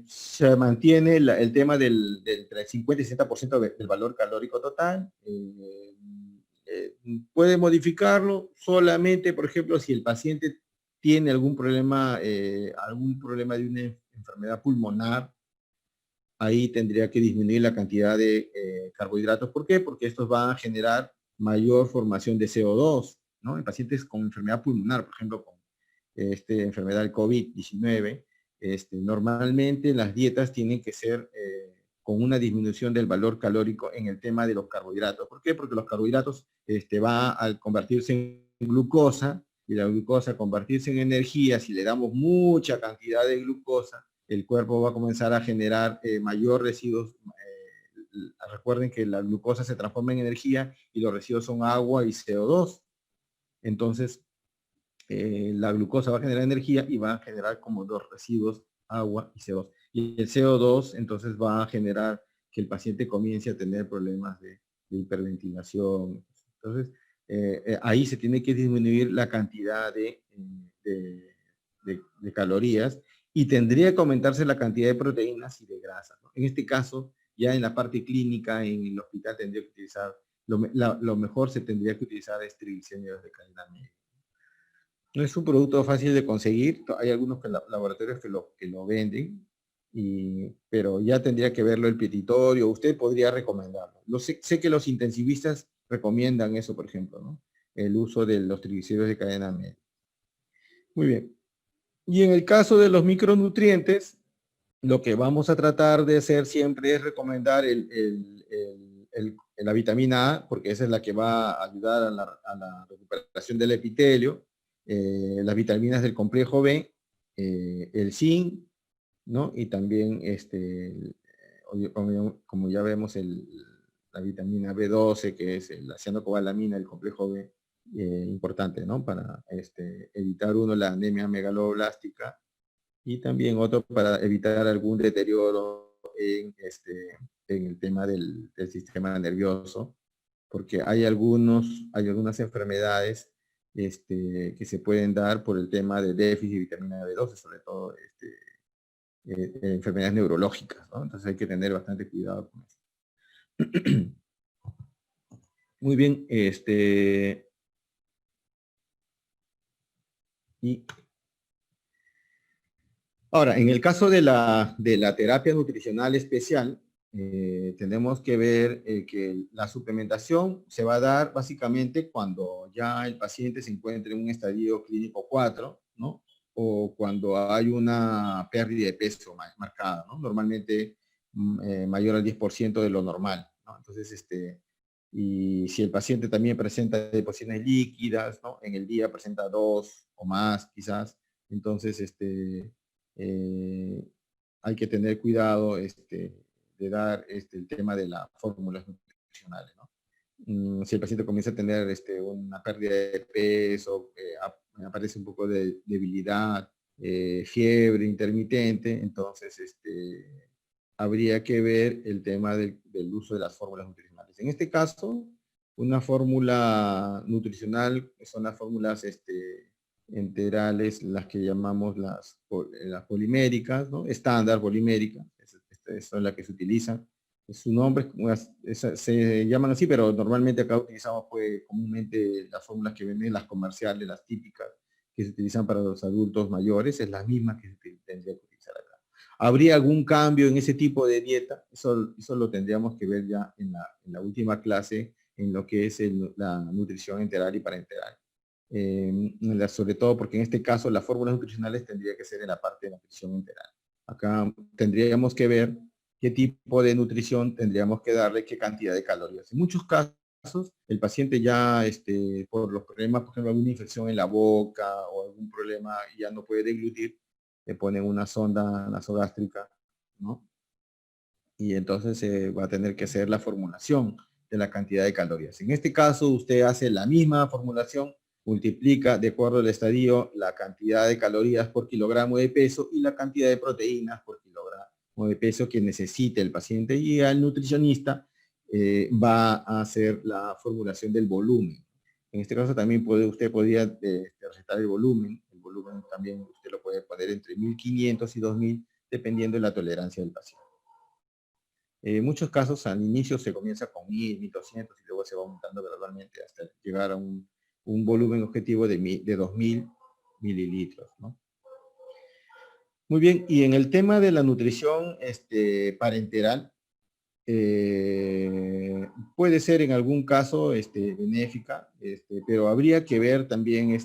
[SPEAKER 1] se mantiene el tema entre el 50 y 60% del valor calórico total. Puede modificarlo solamente, por ejemplo, si el paciente tiene algún problema de una enfermedad pulmonar, ahí tendría que disminuir la cantidad de carbohidratos. ¿Por qué? Porque estos van a generar mayor formación de CO2, ¿no? En pacientes con enfermedad pulmonar, por ejemplo, con enfermedad del COVID-19, normalmente las dietas tienen que ser con una disminución del valor calórico en el tema de los carbohidratos. ¿Por qué? Porque los carbohidratos va a convertirse en glucosa, y la glucosa convertirse en energía. Si le damos mucha cantidad de glucosa, el cuerpo va a comenzar a generar mayor residuos. Recuerden que la glucosa se transforma en energía y los residuos son agua y CO2. Entonces, la glucosa va a generar energía y va a generar como dos residuos, agua y CO2. Y el CO2 entonces va a generar que el paciente comience a tener problemas de hiperventilación. Entonces, ahí se tiene que disminuir la cantidad de calorías y tendría que aumentarse la cantidad de proteínas y de grasas, ¿no? En este caso, ya en la parte clínica, en el hospital, tendría que utilizar, lo mejor se tendría que utilizar triglicéridos de cadena media. No es un producto fácil de conseguir, hay algunos laboratorios que lo venden, pero ya tendría que verlo el petitorio, usted podría recomendarlo. Sé que los intensivistas recomiendan eso, por ejemplo, ¿no? El uso de los triglicéridos de cadena media. Muy bien. Y en el caso de los micronutrientes, lo que vamos a tratar de hacer siempre es recomendar la vitamina A, porque esa es la que va a ayudar a la recuperación del epitelio, las vitaminas del complejo B, el zinc, ¿no? Y también, como ya vemos, la vitamina B12, que es la cianocobalamina del complejo B, importante, ¿no? Para evitar la anemia megaloblástica, y también otro para evitar algún deterioro en el tema del sistema nervioso, porque hay algunas enfermedades que se pueden dar por el tema de déficit de vitamina B12, sobre todo enfermedades neurológicas, ¿no? Entonces hay que tener bastante cuidado con eso. Muy bien, y ahora, en el caso de la terapia nutricional especial, tenemos que ver que la suplementación se va a dar básicamente cuando ya el paciente se encuentre en un estadio clínico 4, ¿no? O cuando hay una pérdida de peso marcada, ¿no? Normalmente mayor al 10% de lo normal, ¿no? Entonces, y si el paciente también presenta deposiciones líquidas, ¿no? En el día presenta 2 o más, quizás, entonces, hay que tener cuidado de dar el tema de las fórmulas nutricionales, ¿no? Si el paciente comienza a tener una pérdida de peso, aparece un poco de debilidad, fiebre intermitente, entonces habría que ver el tema del uso de las fórmulas nutricionales. En este caso, una fórmula nutricional son las fórmulas enterales, las que llamamos las poliméricas, ¿no? Estándar polimérica, son las que se utilizan. Su nombre se llaman así, pero normalmente acá utilizamos pues, comúnmente las fórmulas que venden, las comerciales, las típicas, que se utilizan para los adultos mayores, es la misma que se tendría que utilizar acá. ¿Habría algún cambio en ese tipo de dieta? Eso lo tendríamos que ver ya en la última clase, en lo que es la nutrición enteral y parenteral. Sobre todo porque en este caso las fórmulas nutricionales tendría que ser en la parte de nutrición enteral. Acá tendríamos que ver qué tipo de nutrición tendríamos que darle, qué cantidad de calorías. En muchos casos, el paciente ya, por los problemas, por ejemplo, alguna infección en la boca o algún problema y ya no puede deglutir, le ponen una sonda nasogástrica, ¿no? Y entonces se va a tener que hacer la formulación de la cantidad de calorías. En este caso, usted hace la misma formulación, multiplica de acuerdo al estadio la cantidad de calorías por kilogramo de peso y la cantidad de proteínas por kilogramo de peso que necesite el paciente, y al nutricionista va a hacer la formulación del volumen. En este caso también usted podría recetar el volumen. El volumen también usted lo puede poner entre 1500 y 2000, dependiendo de la tolerancia del paciente. En muchos casos al inicio se comienza con 1000, 1200 y luego se va aumentando gradualmente hasta llegar a un volumen objetivo de 2000 mililitros, ¿no? Muy bien, y en el tema de la nutrición parenteral, puede ser en algún caso benéfica, pero habría que ver también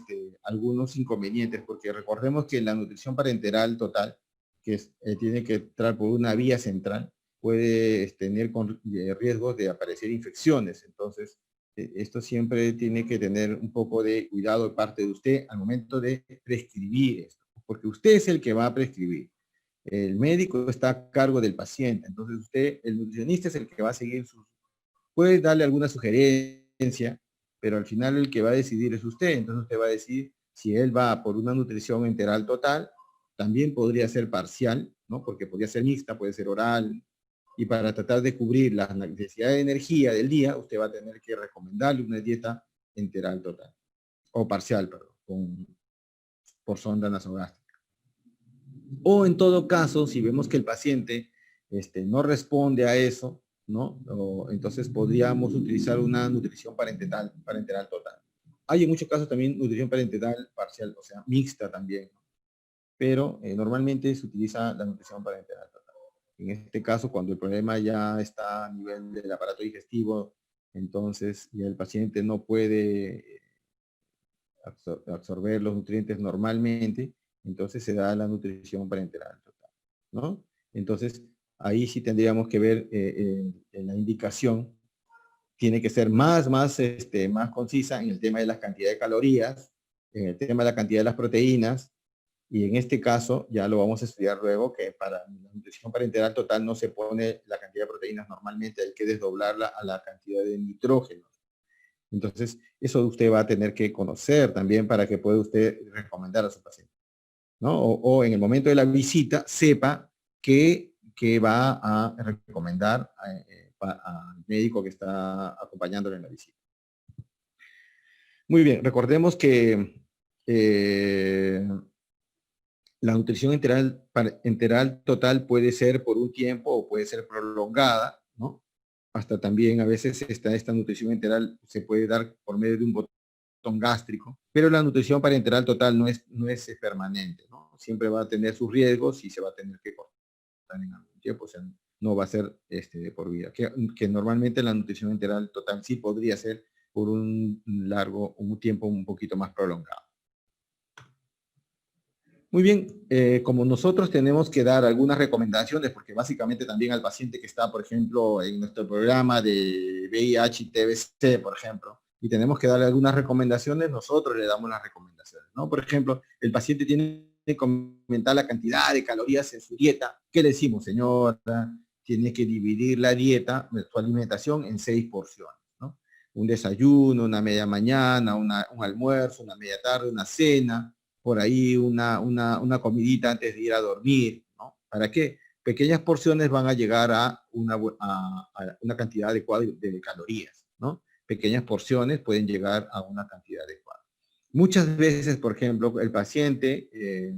[SPEAKER 1] algunos inconvenientes, porque recordemos que la nutrición parenteral total, que tiene que entrar por una vía central, puede tener riesgos de aparecer infecciones. Entonces, esto siempre tiene que tener un poco de cuidado de parte de usted al momento de prescribir esto, porque usted es el que va a prescribir. El médico está a cargo del paciente, entonces usted, el nutricionista, es el que va a seguir puede darle alguna sugerencia, pero al final el que va a decidir es usted. Entonces usted va a decir si él va por una nutrición enteral total, también podría ser parcial, ¿no? Porque podría ser mixta, puede ser oral, y para tratar de cubrir las necesidades de energía del día, usted va a tener que recomendarle una dieta enteral total, o parcial, perdón, por sonda nasogástrica. O en todo caso, si vemos que el paciente no responde a eso, ¿no? Entonces podríamos utilizar una nutrición parenteral total. Hay en muchos casos también nutrición parenteral parcial, o sea, mixta también, ¿no? Pero normalmente se utiliza la nutrición parenteral total. En este caso, cuando el problema ya está a nivel del aparato digestivo, entonces ya el paciente no puede absorber los nutrientes normalmente, entonces se da la nutrición parenteral total, ¿no? Entonces, ahí sí tendríamos que ver en la indicación, tiene que ser más concisa en el tema de las cantidades de calorías, en el tema de la cantidad de las proteínas, y en este caso ya lo vamos a estudiar luego, que para la nutrición parenteral total no se pone la cantidad de proteínas normalmente, hay que desdoblarla a la cantidad de nitrógeno. Entonces, eso usted va a tener que conocer también para que pueda usted recomendar a su paciente, ¿no? O en el momento de la visita, sepa que va a recomendar al médico que está acompañándole en la visita. Muy bien, recordemos que la nutrición enteral total puede ser por un tiempo o puede ser prolongada, ¿no? Hasta también a veces esta nutrición enteral se puede dar por medio de un botón gástrico, pero la nutrición parenteral total no es permanente, ¿no? Siempre va a tener sus riesgos y se va a tener que cortar en algún tiempo, o sea, no va a ser de por vida. Que normalmente la nutrición enteral total sí podría ser por un tiempo un poquito más prolongado. Muy bien, como nosotros tenemos que dar algunas recomendaciones, porque básicamente también al paciente que está, por ejemplo, en nuestro programa de VIH y TBC, por ejemplo, y tenemos que darle algunas recomendaciones, nosotros le damos las recomendaciones, ¿no? Por ejemplo, el paciente tiene que aumentar la cantidad de calorías en su dieta, ¿qué le decimos, señora? Tiene que dividir la dieta, su alimentación, en 6 porciones, ¿no? Un desayuno, una media mañana, un almuerzo, una media tarde, una cena, por ahí una comidita antes de ir a dormir, ¿no? ¿Para qué? Pequeñas porciones van a llegar a una cantidad adecuada de calorías, ¿no? Pequeñas porciones pueden llegar a una cantidad adecuada. Muchas veces, por ejemplo, el paciente,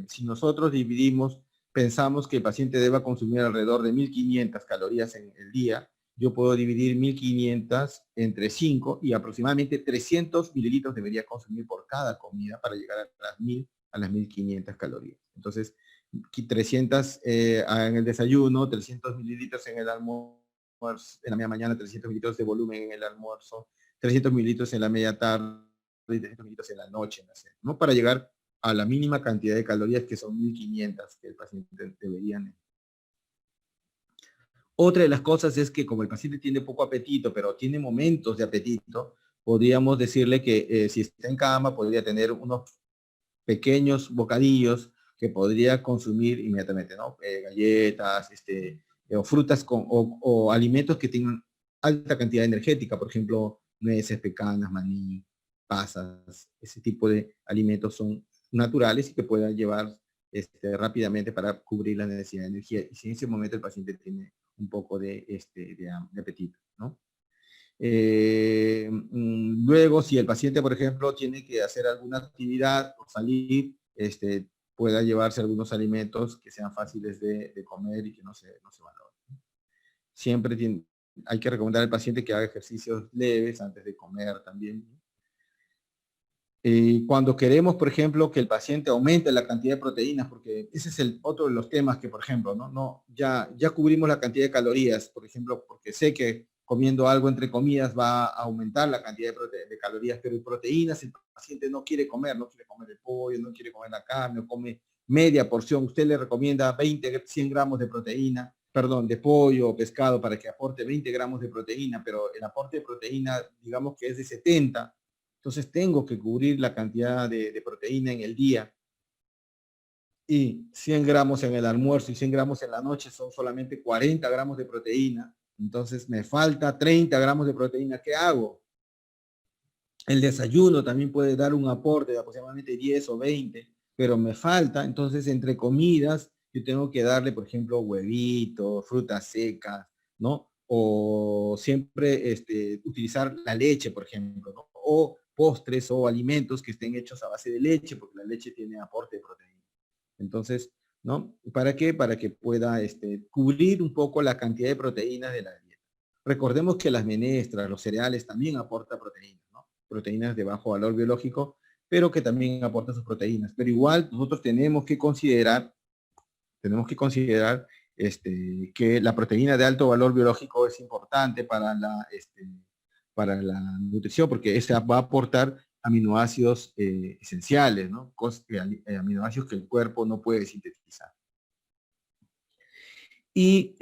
[SPEAKER 1] si nosotros dividimos, pensamos que el paciente deba consumir alrededor de 1500 calorías en el día, yo puedo dividir 1500 entre 5 y aproximadamente 300 mililitros debería consumir por cada comida para llegar a las 1500 calorías. Entonces, 300 en el desayuno, 300 mililitros en el almuerzo, en la media mañana, 300 mililitros de volumen en el almuerzo, 300 mililitros en la media tarde y 300 mililitros en la noche, ¿no? Para llegar a la mínima cantidad de calorías, que son 1500 que el paciente debería. Otra de las cosas es que como el paciente tiene poco apetito, pero tiene momentos de apetito, podríamos decirle que si está en cama, podría tener unos pequeños bocadillos que podría consumir inmediatamente, ¿no? Galletas, o frutas o alimentos que tengan alta cantidad energética, por ejemplo, nueces, pecanas, maní, pasas, ese tipo de alimentos son naturales y que puedan llevar rápidamente para cubrir la necesidad de energía. Y si en ese momento el paciente tiene un poco de apetito, ¿no? Luego, si el paciente, por ejemplo, tiene que hacer alguna actividad o salir, pueda llevarse algunos alimentos que sean fáciles de comer y que no se valoren. Siempre hay que recomendar al paciente que haga ejercicios leves antes de comer también. Cuando queremos, por ejemplo, que el paciente aumente la cantidad de proteínas, porque ese es otro de los temas que, por ejemplo, ya cubrimos la cantidad de calorías, por ejemplo, porque sé que comiendo algo entre comidas va a aumentar la cantidad de calorías, pero en proteínas el paciente no quiere comer el pollo, no quiere comer la carne, o come media porción. Usted le recomienda 100 gramos de proteína, perdón, de pollo o pescado para que aporte 20 gramos de proteína, pero el aporte de proteína, digamos que es de 70. Entonces tengo que cubrir la cantidad de proteína en el día. Y 100 gramos en el almuerzo y 100 gramos en la noche son solamente 40 gramos de proteína. Entonces me falta 30 gramos de proteína. ¿Qué hago? El desayuno también puede dar un aporte de aproximadamente 10 o 20, pero me falta. Entonces, entre comidas, yo tengo que darle, por ejemplo, huevitos, frutas secas, ¿no? O siempre utilizar la leche, por ejemplo, ¿no? O postres o alimentos que estén hechos a base de leche, porque la leche tiene aporte de proteína. Entonces, ¿no? ¿Para qué? Para que pueda cubrir un poco la cantidad de proteínas de la dieta. Recordemos que las menestras, los cereales también aportan proteínas, ¿no? Proteínas de bajo valor biológico, pero que también aportan sus proteínas. Pero igual nosotros tenemos que considerar que la proteína de alto valor biológico es importante para la nutrición, porque esa va a aportar aminoácidos esenciales, ¿no? Aminoácidos que el cuerpo no puede sintetizar. Y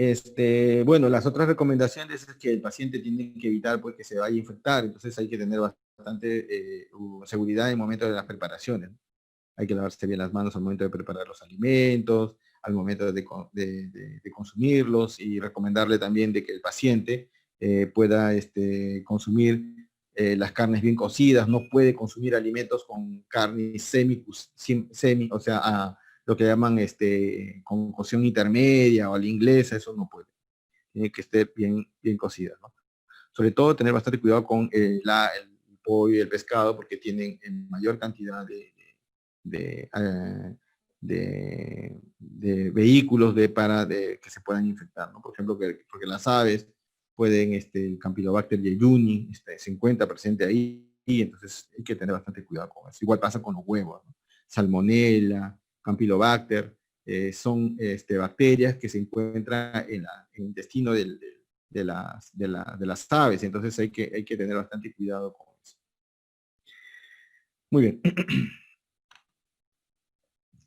[SPEAKER 1] bueno, las otras recomendaciones es que el paciente tiene que evitar pues, que se vaya a infectar, entonces hay que tener bastante seguridad en el momento de las preparaciones. Hay que lavarse bien las manos al momento de preparar los alimentos, al momento de consumirlos, y recomendarle también de que el paciente pueda consumir las carnes bien cocidas, no puede consumir alimentos con carne semi, o sea, lo que llaman con cocción intermedia o a la inglesa, eso no puede. Tiene que estar bien cocida, ¿no? Sobre todo tener bastante cuidado con el pollo y el pescado, porque tienen en mayor cantidad de vehículos que se puedan infectar, ¿no? Por ejemplo, porque las aves pueden, el Campylobacter jejuni se encuentra presente ahí, y entonces hay que tener bastante cuidado con eso. Igual pasa con los huevos, ¿no? Salmonella, Campylobacter, son bacterias que se encuentran en el intestino de las aves, entonces hay que tener bastante cuidado con eso. Muy bien.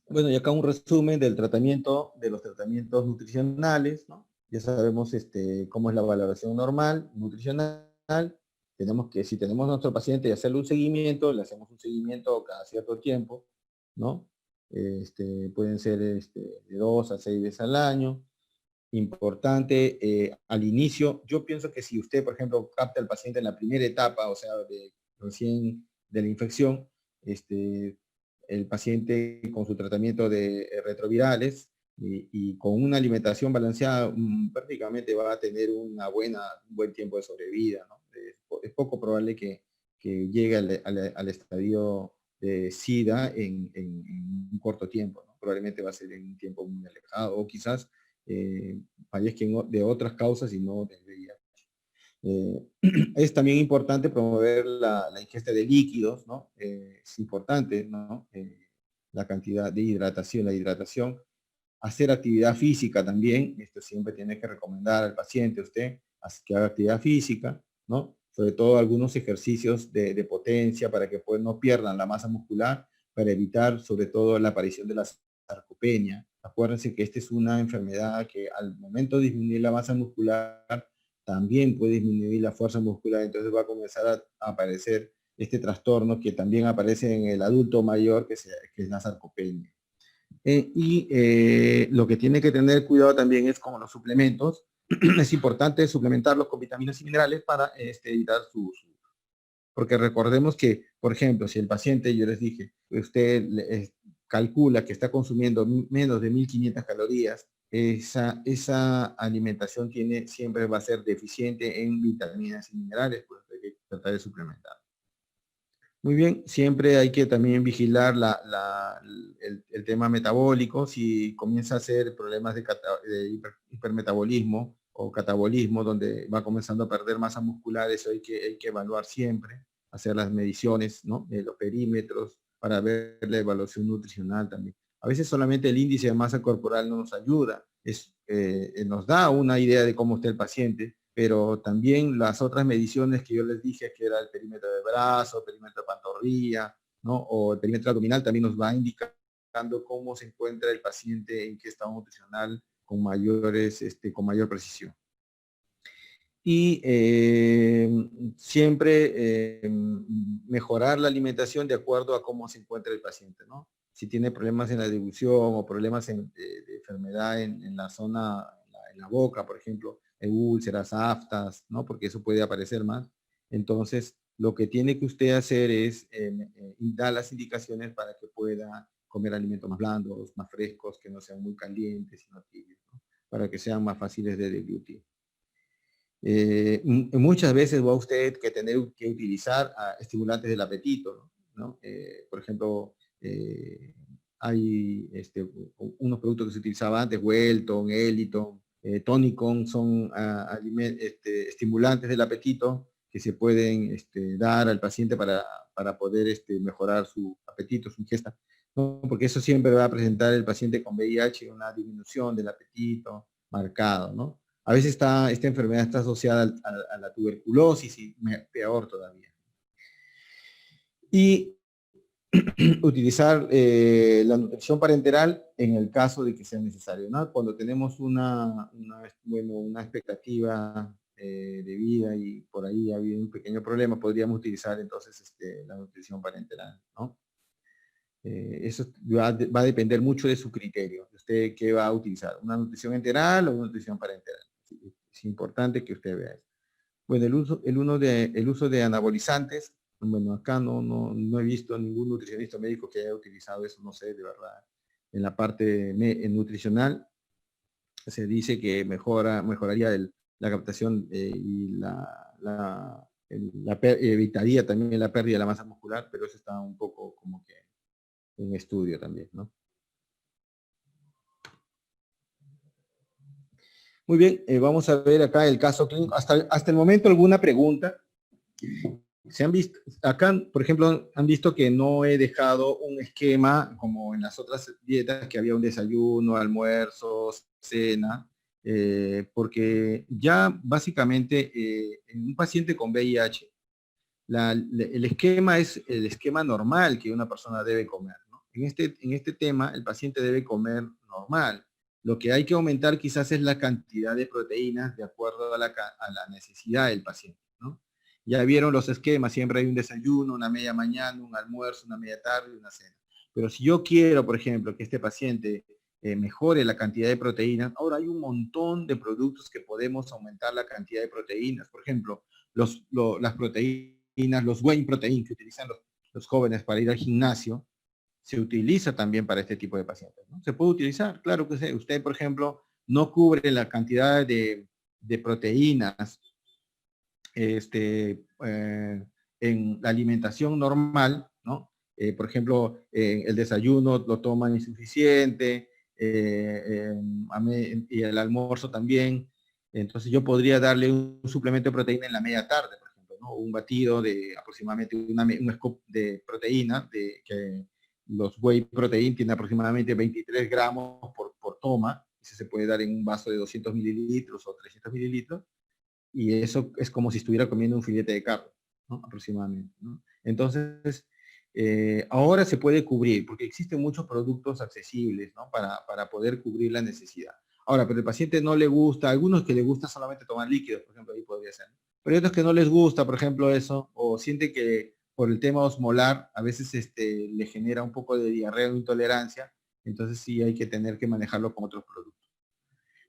[SPEAKER 1] Bueno, y acá un resumen de los tratamientos nutricionales, ¿no? Ya sabemos cómo es la valoración normal, nutricional. Tenemos que, si tenemos a nuestro paciente y hacerle un seguimiento, le hacemos un seguimiento cada cierto tiempo, ¿no? Pueden ser de 2 a 6 veces al año. Importante, al inicio, yo pienso que si usted, por ejemplo, capta al paciente en la primera etapa, o sea, recién de la infección, el paciente con su tratamiento de retrovirales y con una alimentación balanceada, prácticamente va a tener un buen tiempo de sobrevida, ¿no? Es poco probable que llegue al estadio de SIDA en un corto tiempo, ¿no? Probablemente va a ser en un tiempo muy alejado, o quizás fallezcan de otras causas y no del VIH. Es también importante promover la ingesta de líquidos, ¿no? Es importante, ¿no? La cantidad de hidratación, hacer actividad física también, esto siempre tiene que recomendar al paciente usted que haga actividad física, ¿no? Sobre todo algunos ejercicios de potencia para que pues no pierdan la masa muscular, para evitar sobre todo la aparición de la sarcopenia. Acuérdense que esta es una enfermedad que al momento de disminuir la masa muscular, también puede disminuir la fuerza muscular, entonces va a comenzar a aparecer este trastorno que también aparece en el adulto mayor, que es la sarcopenia. Lo que tiene que tener cuidado también es con los suplementos. Es importante suplementarlos con vitaminas y minerales para evitar porque recordemos que, por ejemplo, si el paciente, yo les dije, usted calcula que está consumiendo menos de 1500 calorías, esa alimentación siempre va a ser deficiente en vitaminas y minerales, pues hay que tratar de suplementar. Muy bien, siempre hay que también vigilar el tema metabólico. Si comienza a hacer problemas de hipermetabolismo o catabolismo, donde va comenzando a perder masa muscular, eso hay que evaluar siempre, hacer las mediciones, ¿no? De los perímetros para ver la evaluación nutricional también. A veces solamente el índice de masa corporal no nos ayuda, nos da una idea de cómo está el paciente, pero también las otras mediciones que yo les dije, que era el perímetro de brazo, el perímetro de pantorrilla, ¿no? O el perímetro abdominal, también nos va indicando cómo se encuentra el paciente, en qué estado nutricional, con mayor precisión. Y siempre mejorar la alimentación de acuerdo a cómo se encuentra el paciente, ¿no? Si tiene problemas en la dilución o problemas de enfermedad en la zona, en la boca, por ejemplo, úlceras, aftas, ¿no? Porque eso puede aparecer más. Entonces, lo que tiene que usted hacer es dar las indicaciones para que pueda comer alimentos más blandos, más frescos, que no sean muy calientes, sino tibios, ¿no? Para que sean más fáciles de deglutir. Muchas veces va usted que tener que utilizar estimulantes del apetito, ¿no? Por ejemplo, hay unos productos que se utilizaban antes, Welton, Eliton, Tonicon, son estimulantes del apetito que se pueden dar al paciente para poder mejorar su apetito, su ingesta, ¿no? Porque eso siempre va a presentar el paciente con VIH una disminución del apetito marcado, ¿no? A veces esta enfermedad está asociada a la tuberculosis y peor todavía. Y utilizar la nutrición parenteral en el caso de que sea necesario, ¿no? Cuando tenemos una expectativa de vida y por ahí ha habido un pequeño problema, podríamos utilizar entonces la nutrición parenteral, ¿no? Eso va a depender mucho de su criterio, de usted qué va a utilizar, una nutrición enteral o una nutrición parenteral. Es importante que usted vea eso. Bueno, el uso de anabolizantes, bueno, acá no he visto ningún nutricionista médico que haya utilizado eso, no sé, de verdad. En la parte nutricional se dice que mejoraría la captación y evitaría también la pérdida de la masa muscular, pero eso está un poco como que en estudio también, ¿no? Muy bien, vamos a ver acá el caso clínico. Hasta el momento, ¿alguna pregunta? Se han visto, acá, por ejemplo, han visto que no he dejado un esquema como en las otras dietas, que había un desayuno, almuerzo, cena, porque ya básicamente en un paciente con VIH, el esquema es el esquema normal que una persona debe comer, ¿no? En este tema, el paciente debe comer normal. Lo que hay que aumentar quizás es la cantidad de proteínas de acuerdo a la necesidad del paciente, ¿no? Ya vieron los esquemas, siempre hay un desayuno, una media mañana, un almuerzo, una media tarde y una cena. Pero si yo quiero, por ejemplo, que este paciente mejore la cantidad de proteínas, ahora hay un montón de productos que podemos aumentar la cantidad de proteínas. Por ejemplo, las proteínas, los whey protein que utilizan los jóvenes para ir al gimnasio, se utiliza también para este tipo de pacientes, ¿no? Se puede utilizar, claro que sí. Usted, por ejemplo, no cubre la cantidad de proteínas en la alimentación normal, ¿no? Por ejemplo, el desayuno lo toman insuficiente, y el almuerzo también. Entonces yo podría darle un suplemento de proteína en la media tarde, por ejemplo, ¿no? Un batido de aproximadamente un scoop de proteína, que los whey protein tienen aproximadamente 23 gramos por toma. Ese se puede dar en un vaso de 200 mililitros o 300 mililitros, y eso es como si estuviera comiendo un filete de carne, ¿no? Aproximadamente, ¿no? Entonces, ahora se puede cubrir, porque existen muchos productos accesibles, ¿no? Para poder cubrir la necesidad. Ahora, pero el paciente no le gusta, algunos que le gusta solamente tomar líquidos, por ejemplo, ahí podría ser. Pero hay otros que no les gusta, por ejemplo, eso, o siente que por el tema osmolar, a veces le genera un poco de diarrea o intolerancia, entonces sí hay que tener que manejarlo con otros productos,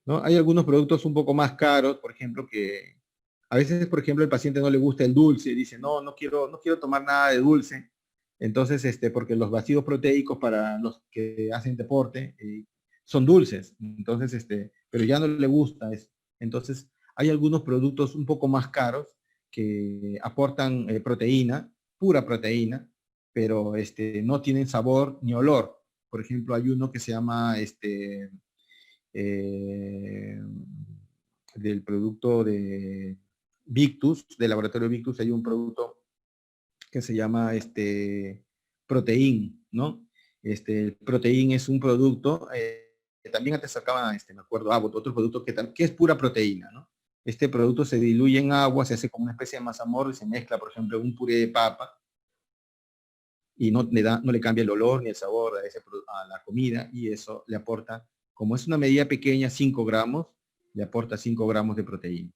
[SPEAKER 1] ¿no? Hay algunos productos un poco más caros, por ejemplo, que a veces, por ejemplo, el paciente no le gusta el dulce, dice, no, no quiero tomar nada de dulce. Entonces, porque los batidos proteicos para los que hacen deporte son dulces. Entonces, pero ya no le gusta eso. Entonces, hay algunos productos un poco más caros que aportan proteína, pura proteína, pero no tienen sabor ni olor. Por ejemplo, hay uno que se llama eh, del producto de Victus, del laboratorio Victus, hay un producto que se llama Protein, ¿no? El Protein es un producto, que también antes sacaba, me acuerdo, otro producto que es pura proteína, ¿no? Este producto se diluye en agua, se hace como una especie de mazamorra y se mezcla, por ejemplo, un puré de papa, y no le cambia el olor ni el sabor a la comida, y eso le aporta, como es una medida pequeña, 5 gramos, le aporta 5 gramos de proteína.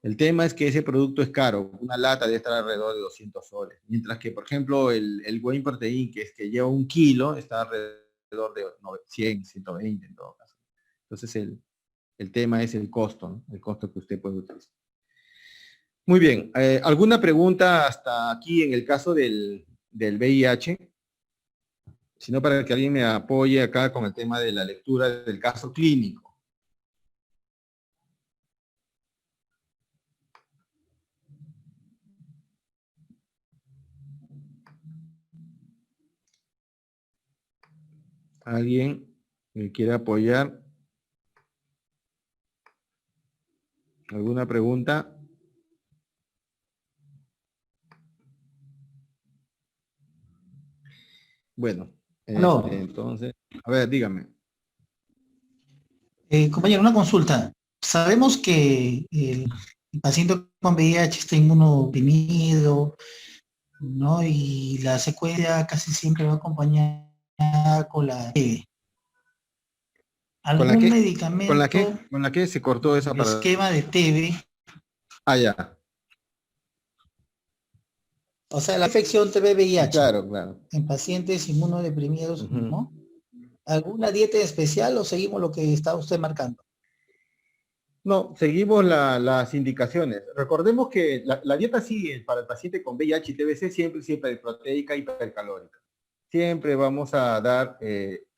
[SPEAKER 1] El tema es que ese producto es caro, una lata debe estar alrededor de 200 soles, mientras que, por ejemplo, el whey protein, que lleva 1 kilo, está alrededor de 100, 120 en todo caso. Entonces el tema es el costo, ¿no? El costo que usted puede utilizar. Muy bien, ¿alguna pregunta hasta aquí en el caso del VIH? Sino para que alguien me apoye acá con el tema de la lectura del caso clínico. ¿Alguien me quiere apoyar? ¿Alguna pregunta? Bueno,
[SPEAKER 3] No.
[SPEAKER 1] entonces, a ver, dígame.
[SPEAKER 3] Compañero, una consulta. Sabemos que el paciente con VIH está inmunodeprimido, ¿no? Y la secuela casi siempre va acompañada con la TB.
[SPEAKER 1] ¿Con la
[SPEAKER 3] ¿Algún
[SPEAKER 1] qué? ¿Con la qué?
[SPEAKER 3] medicamento,
[SPEAKER 1] ¿Con la qué se cortó esa
[SPEAKER 3] el
[SPEAKER 1] para?
[SPEAKER 3] esquema de TB,
[SPEAKER 1] Ah, ya.
[SPEAKER 3] o sea, la infección TB-VIH
[SPEAKER 1] Claro, claro.
[SPEAKER 3] en pacientes inmunodeprimidos,
[SPEAKER 1] Ujú.
[SPEAKER 3] ¿no? ¿Alguna dieta especial o seguimos lo que está usted marcando?
[SPEAKER 1] No, seguimos las indicaciones. Recordemos que la dieta sigue para el paciente con VIH y TBC siempre proteica y hipercalórica. Siempre vamos a dar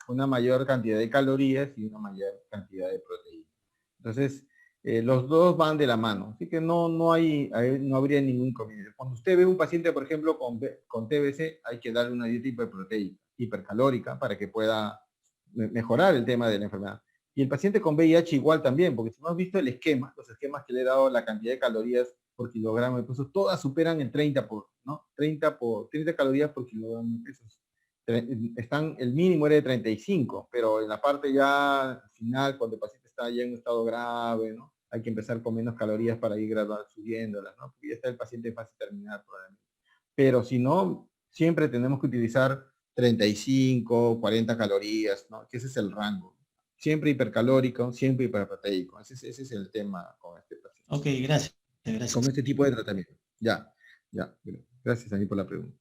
[SPEAKER 1] una mayor cantidad de calorías y una mayor cantidad de proteína. Entonces, los dos van de la mano. Así que no habría ningún inconveniente. Cuando usted ve un paciente, por ejemplo, con TBC, hay que darle una dieta hiperproteica, hipercalórica, para que pueda mejorar el tema de la enfermedad. Y el paciente con VIH igual también, porque si hemos visto el esquema, los esquemas que le he dado, la cantidad de calorías por kilogramo de peso, todas superan el 30 30 calorías por kilogramo de peso. El mínimo era de 35, pero en la parte ya final, cuando el paciente está ya en un estado grave, ¿no? Hay que empezar con menos calorías para ir gradual subiéndolas, ¿no? Porque ya está el paciente en fase terminal probablemente. Pero si no, siempre tenemos que utilizar 35, 40 calorías, ¿no? Que ese es el rango. Siempre hipercalórico, siempre hiperproteico. Ese es el tema con este paciente.
[SPEAKER 3] Ok, gracias. Gracias.
[SPEAKER 1] Con este tipo de tratamiento. Ya. Gracias a mí por la pregunta.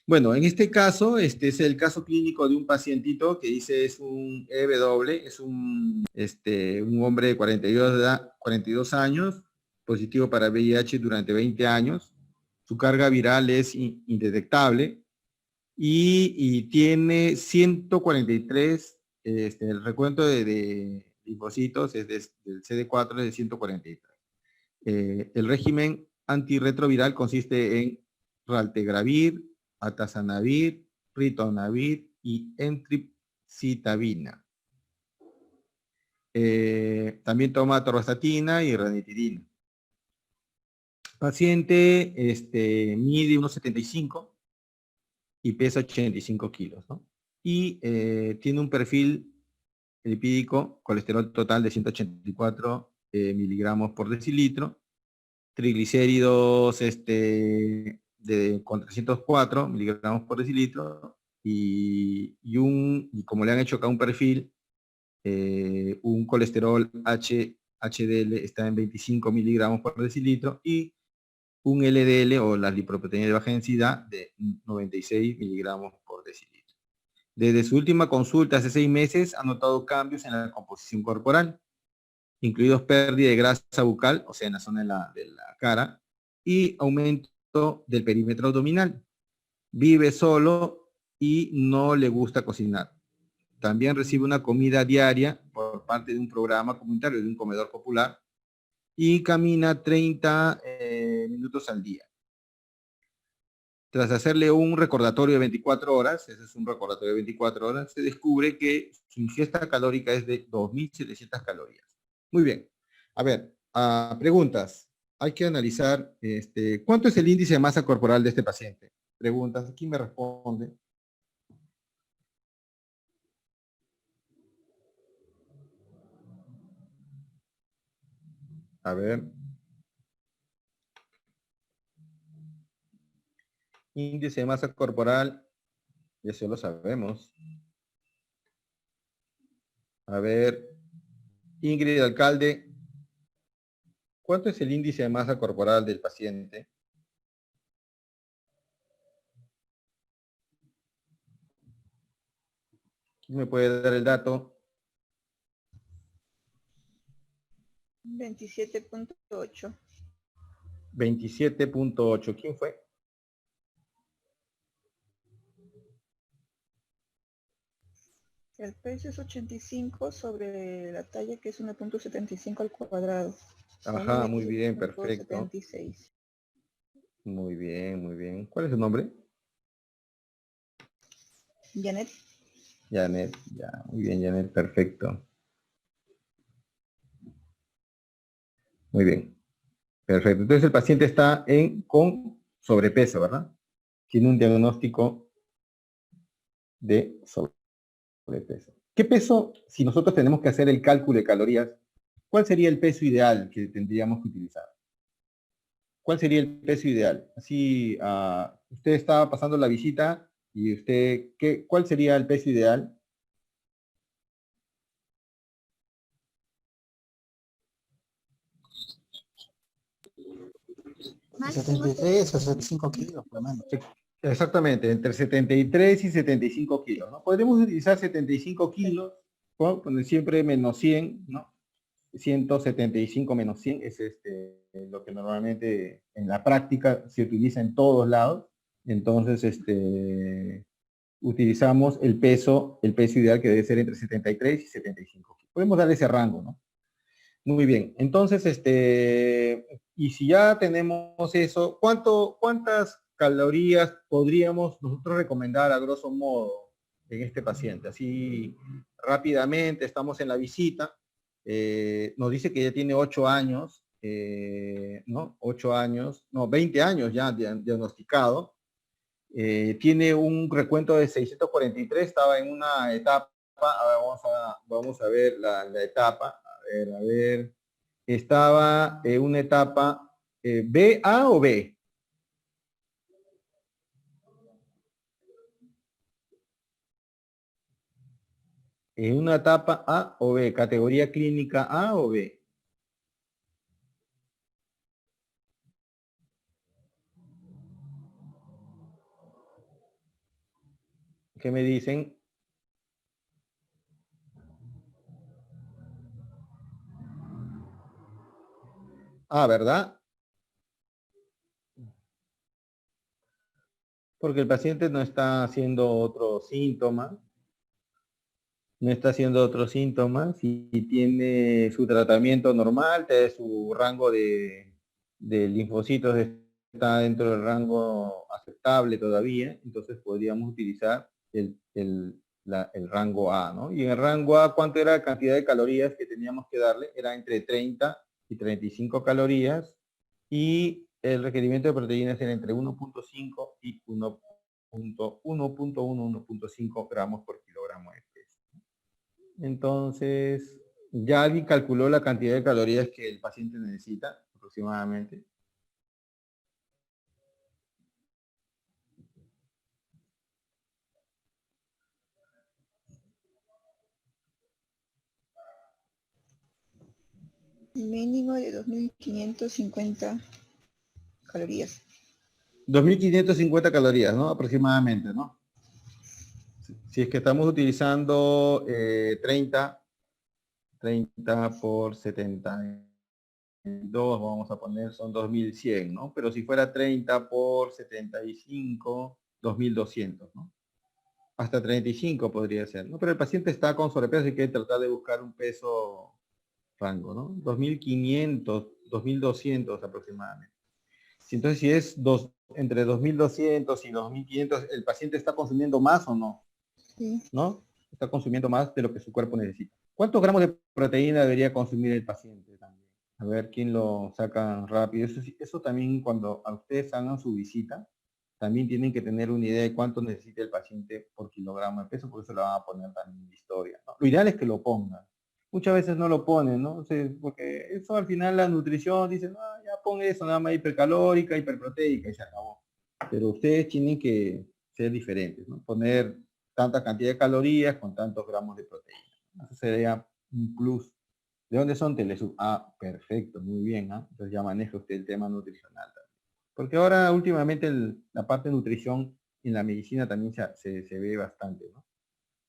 [SPEAKER 1] Bueno, en este caso, este es el caso clínico de un pacientito que dice es un EW, es un hombre de 42 años, positivo para VIH durante 20 años. Su carga viral es indetectable y tiene 143, el recuento de linfocitos es del CD4 de 143. El régimen antirretroviral consiste en raltegravir, atazanavir, ritonavir y entripsitabina. También toma atorvastatina y ranitidina. Paciente mide unos 75 y pesa 85 kilos, ¿no? Y tiene un perfil lipídico, colesterol total de 184 miligramos por decilitro, triglicéridos con 304 miligramos por decilitro y como le han hecho acá un perfil, un colesterol HDL está en 25 miligramos por decilitro y un LDL o la lipoproteína de baja densidad de 96 miligramos por decilitro. Desde su última consulta hace 6 meses ha notado cambios en la composición corporal, incluidos pérdida de grasa bucal, o sea, en la zona de la cara, y aumento del perímetro abdominal. Vive solo y no le gusta cocinar. También recibe una comida diaria por parte de un programa comunitario, de un comedor popular, y camina 30 minutos al día. Tras hacerle un recordatorio de 24 horas, ese es un recordatorio de 24 horas, se descubre que su ingesta calórica es de 2.700 calorías. Muy bien. A ver, preguntas. Hay que analizar, ¿cuánto es el índice de masa corporal de este paciente? Preguntas. ¿Quién me responde? A ver. Índice de masa corporal, ya se lo sabemos. A ver, Ingrid Alcalde, ¿cuánto es el índice de masa corporal del paciente? ¿Quién me puede dar el dato?
[SPEAKER 4] 27.8.
[SPEAKER 1] 27.8. ¿Quién fue?
[SPEAKER 4] El peso es 85 sobre la talla, que es 1.75 al cuadrado.
[SPEAKER 1] Ajá, muy bien, perfecto.
[SPEAKER 4] 76.
[SPEAKER 1] Muy bien, muy bien. ¿Cuál es su nombre?
[SPEAKER 4] Janet.
[SPEAKER 1] Janet, ya, muy bien, Janet, perfecto. Muy bien, perfecto. Entonces el paciente está con sobrepeso, ¿verdad? Tiene un diagnóstico de sobrepeso. ¿Qué peso, si nosotros tenemos que hacer el cálculo de calorías, cuál sería el peso ideal que tendríamos que utilizar? ¿Cuál sería el peso ideal? Así, usted estaba pasando la visita y usted, ¿cuál sería el peso ideal?
[SPEAKER 2] Máximo
[SPEAKER 3] 73 a 75 kilos, por lo menos.
[SPEAKER 1] Exactamente, entre 73 y 75 kilos, ¿no? Podemos utilizar 75 kilos, ¿no? Poner siempre menos 100, ¿no? 175 menos 100 es lo que normalmente en la práctica se utiliza en todos lados. Entonces, utilizamos el peso ideal que debe ser entre 73 y 75 kilos. Podemos dar ese rango, ¿no? Muy bien, entonces, y si ya tenemos eso, ¿cuántas calorías podríamos nosotros recomendar a grosso modo en este paciente? Así rápidamente, estamos en la visita, nos dice que ya tiene 8 años, ¿no? 8 años, no, 20 años ya diagnosticado, tiene un recuento de 643, estaba en una etapa, ahora vamos a ver la etapa, a ver, estaba en una etapa B, A o B. En una etapa A o B, categoría clínica A o B. ¿Qué me dicen? Ah, ¿verdad? Porque el paciente no está haciendo otro síntoma, no está haciendo otros síntomas y tiene su tratamiento normal, su rango de linfocitos está dentro del rango aceptable todavía, entonces podríamos utilizar el rango A, ¿no? Y en el rango A, ¿cuánto era la cantidad de calorías que teníamos que darle? Era entre 30 y 35 calorías y el requerimiento de proteínas era entre 1.5 y 1.1, 1.5 gramos por kilogramo de peso. Entonces, ya alguien calculó la cantidad de calorías que el paciente necesita aproximadamente.
[SPEAKER 4] Mínimo de 2.550 calorías.
[SPEAKER 1] 2.550 calorías, ¿no? Aproximadamente, ¿no? Si es que estamos utilizando 30 por 72, vamos a poner, son 2.100, ¿no? Pero si fuera 30 por 75, 2.200, ¿no? Hasta 35 podría ser, ¿no? Pero el paciente está con sobrepeso y hay que tratar de buscar un peso rango, ¿no? 2.500, 2.200 aproximadamente. Entonces, si es entre 2.200 y 2.500, ¿el paciente está consumiendo más o no?
[SPEAKER 4] Sí.
[SPEAKER 1] ¿No? Está consumiendo más de lo que su cuerpo necesita. ¿Cuántos gramos de proteína debería consumir el paciente también? A ver quién lo saca rápido. Eso también cuando a ustedes hagan su visita, también tienen que tener una idea de cuánto necesita el paciente por kilogramo de peso, por eso lo van a poner también en la historia, ¿no? Lo ideal es que lo pongan. Muchas veces no lo ponen, ¿no? O sea, porque eso al final la nutrición dice, no, ya pon eso, nada más hipercalórica, hiperproteica y se acabó. Pero ustedes tienen que ser diferentes, ¿no? Poner tanta cantidad de calorías con tantos gramos de proteína. Eso sería un plus. ¿De dónde son Telesub? Ah, perfecto, muy bien, ¿eh? Entonces ya maneja usted el tema nutricional también. Porque ahora últimamente la parte de nutrición en la medicina también se ve bastante, ¿no?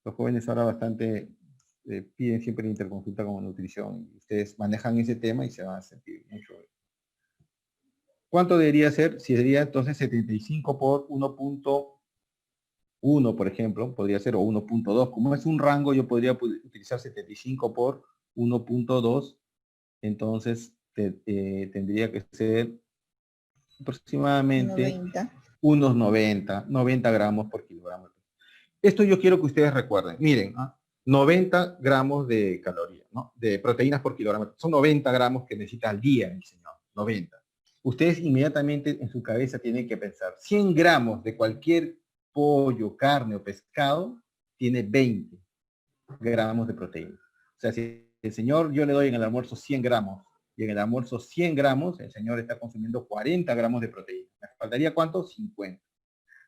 [SPEAKER 1] Los jóvenes ahora bastante piden siempre interconsulta como nutrición y ustedes manejan ese tema y se van a sentir mucho. ¿Cuánto debería ser? Si sería entonces 75 por 1.1, por ejemplo, podría ser, o 1.2. Como es un rango, yo podría utilizar 75 por 1.2, entonces tendría que ser aproximadamente
[SPEAKER 4] 90.
[SPEAKER 1] unos 90 gramos por kilogramo. Esto yo quiero que ustedes recuerden. Miren, 90 gramos de calorías, ¿no? De proteínas por kilogramo. Son 90 gramos que necesita al día, mi señor. 90. Ustedes inmediatamente en su cabeza tienen que pensar, 100 gramos de cualquier pollo, carne o pescado tiene 20 gramos de proteína. O sea, si el señor, yo le doy en el almuerzo 100 gramos y en el almuerzo 100 gramos, el señor está consumiendo 40 gramos de proteína. ¿Me faltaría cuánto? 50.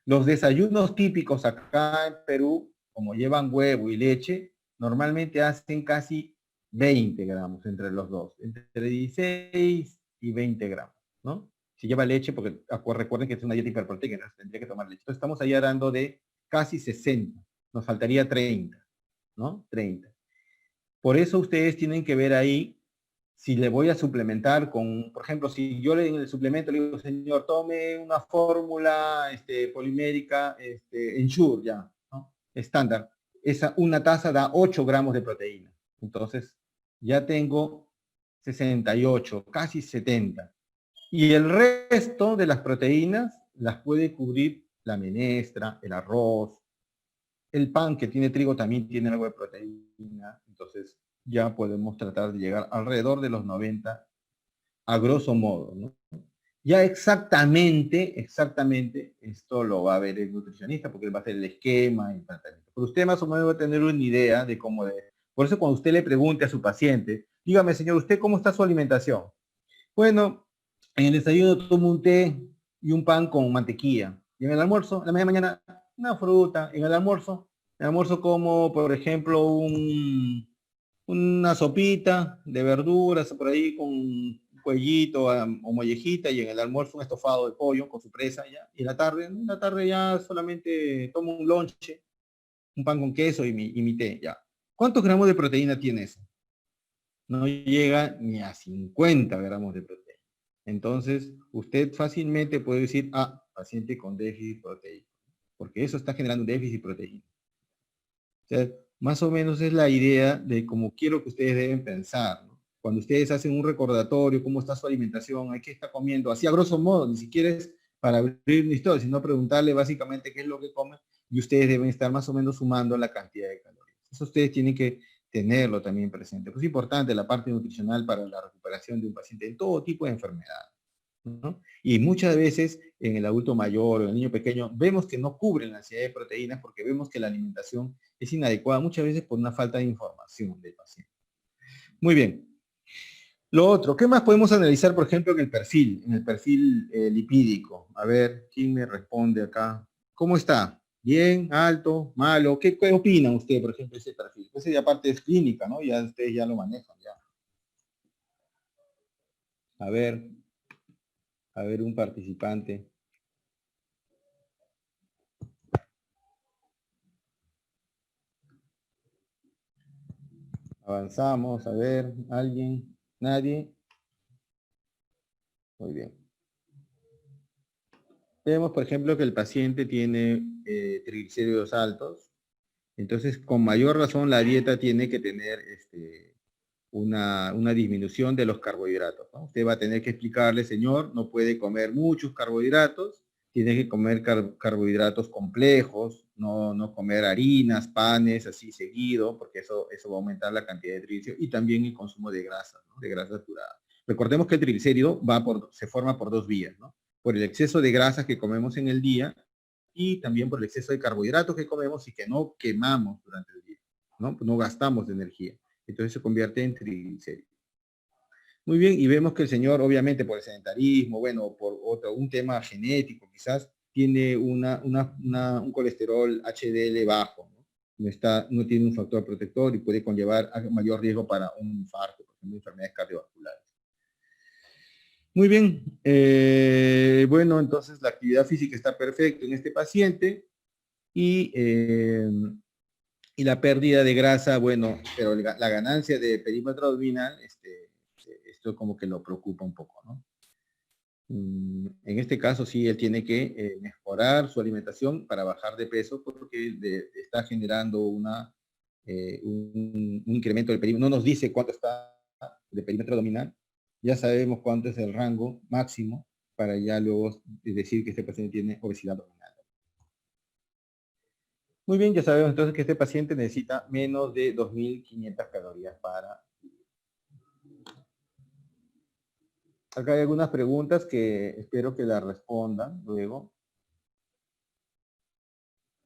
[SPEAKER 1] Los desayunos típicos acá en Perú, como llevan huevo y leche, normalmente hacen casi 20 gramos entre los dos, entre 16 y 20 gramos, ¿no? Si lleva leche, porque recuerden que es una dieta hiperproteica, entonces tendría que tomar leche. Entonces estamos ahí hablando de casi 60, nos faltaría 30, ¿no? 30. Por eso ustedes tienen que ver ahí si le voy a suplementar con, por ejemplo, si yo en el suplemento le digo, señor, tome una fórmula polimérica, Ensure ya, ¿no? Estándar. Una taza da 8 gramos de proteína. Entonces, ya tengo 68, casi 70. Y el resto de las proteínas las puede cubrir la menestra, el arroz, el pan que tiene trigo también tiene algo de proteína. Entonces, ya podemos tratar de llegar alrededor de los 90 a grosso modo, ¿no? Ya exactamente, esto lo va a ver el nutricionista porque él va a hacer el esquema y el tratamiento. Pero usted más o menos va a tener una idea de cómo debe. Por eso cuando usted le pregunte a su paciente, dígame, señor, ¿usted cómo está su alimentación? Bueno, en el desayuno tomo un té y un pan con mantequilla. Y en el almuerzo, en la media mañana, una fruta. En el almuerzo como, por ejemplo, una sopita de verduras por ahí con un cuellito o mollejita y en el almuerzo un estofado de pollo con su presa ya. Y en la tarde ya solamente tomo un lonche un pan con queso y mi té, ya. ¿Cuántos gramos de proteína tiene eso? No llega ni a 50 gramos de proteína. Entonces, usted fácilmente puede decir, paciente con déficit proteico, porque eso está generando un déficit proteico. O sea, más o menos es la idea de cómo quiero que ustedes deben pensar, ¿no? Cuando ustedes hacen un recordatorio, cómo está su alimentación, qué está comiendo, así a grosso modo, ni siquiera es para abrir una historia, sino preguntarle básicamente qué es lo que comen, y ustedes deben estar más o menos sumando la cantidad de calorías. Eso ustedes tienen que tenerlo también presente. Pues es importante la parte nutricional para la recuperación de un paciente en todo tipo de enfermedad, ¿no? Y muchas veces en el adulto mayor o en el niño pequeño vemos que no cubren la necesidad de proteínas porque vemos que la alimentación es inadecuada muchas veces por una falta de información del paciente. Muy bien. Lo otro, ¿qué más podemos analizar, por ejemplo, en el perfil lipídico? A ver, ¿quién me responde acá? ¿Cómo está? ¿Bien? ¿Alto? ¿Malo? ¿Qué opina usted, por ejemplo, de ese perfil? Esa ya parte es clínica, ¿no? Ya ustedes ya lo manejan, ya. A ver un participante. Avanzamos, a ver, ¿alguien? ¿Nadie? Muy bien. Vemos, por ejemplo, que el paciente tiene triglicéridos altos. Entonces, con mayor razón, la dieta tiene que tener una disminución de los carbohidratos, ¿no? Usted va a tener que explicarle, señor, no puede comer muchos carbohidratos, tiene que comer carbohidratos complejos, no comer harinas, panes, así seguido, porque eso va a aumentar la cantidad de triglicéridos y también el consumo de grasa, ¿no? De grasa saturada. Recordemos que el triglicérido se forma por dos vías, ¿no? Por el exceso de grasas que comemos en el día y también por el exceso de carbohidratos que comemos y que no quemamos durante el día, ¿no? No gastamos de energía. Entonces se convierte en triglicéridos. Muy bien, y vemos que el señor, obviamente por el sedentarismo, bueno, por un tema genético, quizás tiene un colesterol HDL bajo, ¿no? No tiene un factor protector y puede conllevar a mayor riesgo para un infarto, por ejemplo, enfermedades cardiovasculares. Muy bien, bueno, entonces la actividad física está perfecta en este paciente y la pérdida de grasa, bueno, pero la ganancia de perímetro abdominal, esto como que lo preocupa un poco, ¿no? En este caso sí, él tiene que mejorar su alimentación para bajar de peso porque está generando un incremento del perímetro. No nos dice cuánto está de perímetro abdominal, ya sabemos cuánto es el rango máximo para ya luego decir que este paciente tiene obesidad abdominal. Muy bien, ya sabemos entonces que este paciente necesita menos de 2.500 calorías para... Acá hay algunas preguntas que espero que las respondan luego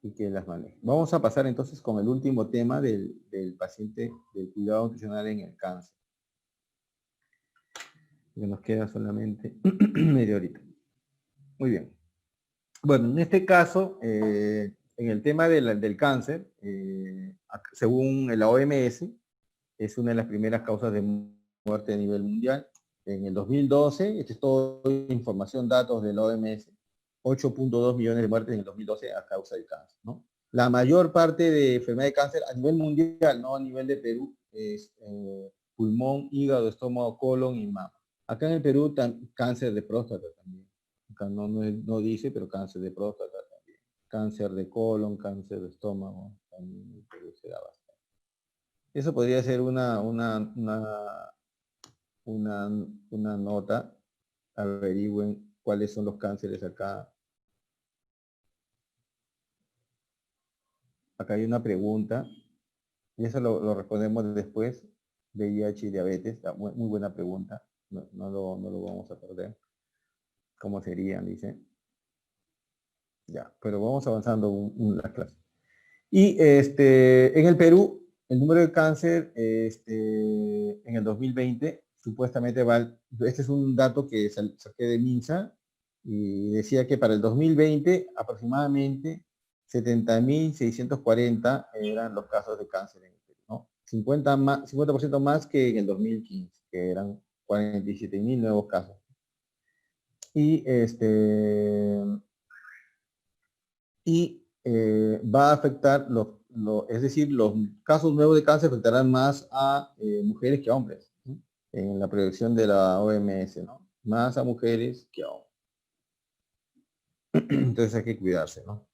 [SPEAKER 1] y que las manejen. Vamos a pasar entonces con el último tema del paciente del cuidado nutricional en el cáncer. Que nos queda solamente media horita. Muy bien. Bueno, en este caso, en el tema del cáncer, según la OMS, es una de las primeras causas de muerte a nivel mundial. En el 2012, esta es toda información, datos del OMS, 8.2 millones de muertes en el 2012 a causa del cáncer, ¿no? La mayor parte de enfermedad de cáncer a nivel mundial, no a nivel de Perú, es pulmón, hígado, estómago, colon y mama. Acá en el Perú, cáncer de próstata también. Acá no dice, pero cáncer de próstata también. Cáncer de colon, cáncer de estómago, también en el Perú se da bastante. Eso podría ser una nota. Averigüen cuáles son los cánceres acá. Acá hay una pregunta. Y eso lo respondemos después. VIH y diabetes. Muy buena pregunta. No lo vamos a perder. ¿Cómo serían? Dice. Ya, pero vamos avanzando la clase. Y en el Perú, el número de cáncer en el 2020 supuestamente este es un dato que saqué de MINSA y decía que para el 2020 aproximadamente 70.640 eran los casos de cáncer en el Perú, ¿no? 50% más que en el 2015, que eran 47.000 nuevos casos. Y va a afectar es decir, los casos nuevos de cáncer afectarán más a mujeres que a hombres, ¿no? En la proyección de la OMS, ¿no? Más a mujeres que a hombres. Entonces hay que cuidarse, ¿no?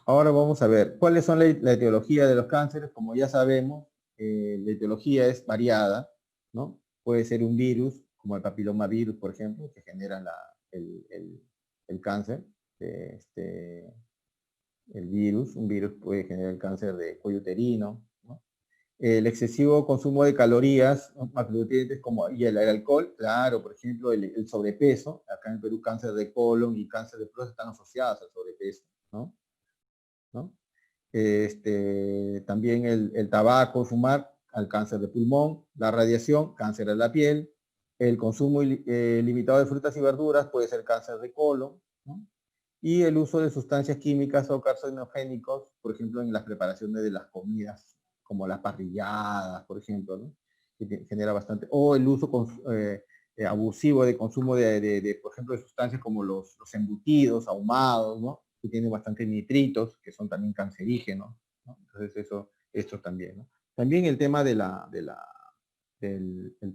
[SPEAKER 1] Ahora vamos a ver, ¿cuáles son la etiología de los cánceres? Como ya sabemos, la etiología es variada, ¿no? Puede ser un virus, como el papilomavirus, por ejemplo, que genera el cáncer. El virus, un virus puede generar el cáncer de cuello uterino, ¿no? El excesivo consumo de calorías, ¿no? Macronutrientes como y el alcohol, claro, por ejemplo, el sobrepeso, acá en Perú cáncer de colon y cáncer de próstata están asociados al sobrepeso, ¿no? También el tabaco, fumar, al cáncer de pulmón, la radiación, cáncer de la piel, el consumo limitado de frutas y verduras puede ser cáncer de colon, ¿no? Y el uso de sustancias químicas o carcinogénicos, por ejemplo, en las preparaciones de las comidas, como las parrilladas, por ejemplo, ¿no? Que genera bastante, o el uso abusivo de consumo por ejemplo, de sustancias como los embutidos, ahumados, ¿no? Que tienen bastantes nitritos, que son también cancerígenos, ¿no? Entonces esto también, ¿no? También el tema del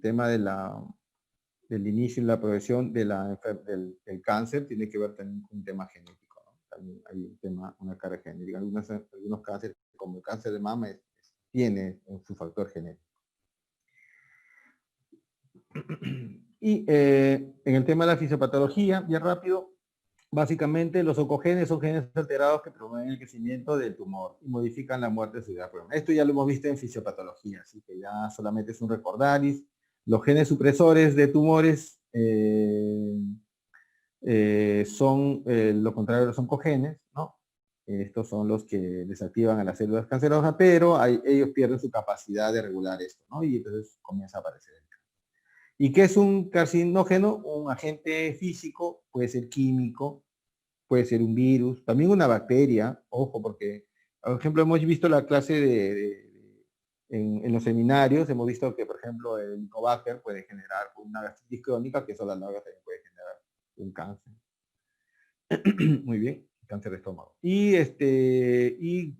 [SPEAKER 1] tema del inicio y la progresión del cáncer tiene que ver también con un tema genético, ¿no? También hay una carga genética. Algunos cánceres, como el cáncer de mama, tiene su factor genético. Y en el tema de la fisiopatología, bien rápido, básicamente los oncogenes son genes alterados que promueven el crecimiento del tumor y modifican la muerte celular. Esto ya lo hemos visto en fisiopatología, así que ya solamente es un recordaris. Los genes supresores de tumores son lo contrario de los oncogenes, ¿no? Estos son los que desactivan a las células cancerosas, pero ellos pierden su capacidad de regular esto, ¿no? Y entonces comienza a aparecer el cáncer. ¿Y qué es un carcinógeno? Un agente físico, puede ser químico, puede ser un virus, también una bacteria, ojo, porque, por ejemplo, hemos visto la clase en los seminarios, hemos visto que, por ejemplo, el Helicobacter puede generar una gastritis crónica, que eso a la larga también puede generar un cáncer. Muy bien, cáncer de estómago. Y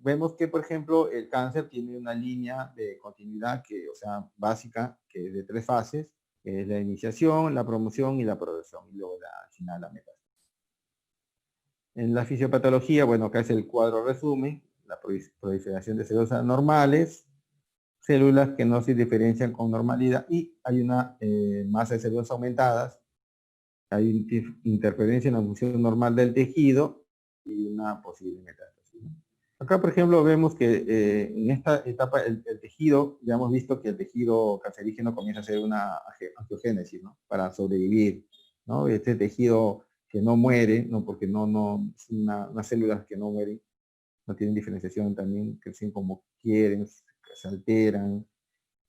[SPEAKER 1] vemos que, por ejemplo, el cáncer tiene una línea de continuidad o sea, básica, que es de 3 fases, que es la iniciación, la promoción y la progresión, y luego al final la metástasis. En la fisiopatología, bueno, acá es el cuadro resumen, la proliferación de células anormales, células que no se diferencian con normalidad, y hay una masa de células aumentadas, hay interferencia en la función normal del tejido y una posible metástasis, ¿no? Acá, por ejemplo, vemos que en esta etapa el tejido, ya hemos visto que el tejido cancerígeno comienza a hacer una angiogénesis, ¿no? Para sobrevivir, ¿no? Este tejido que no muere, ¿no? Porque es unas células que no mueren, no tienen diferenciación, también crecen como quieren, se alteran,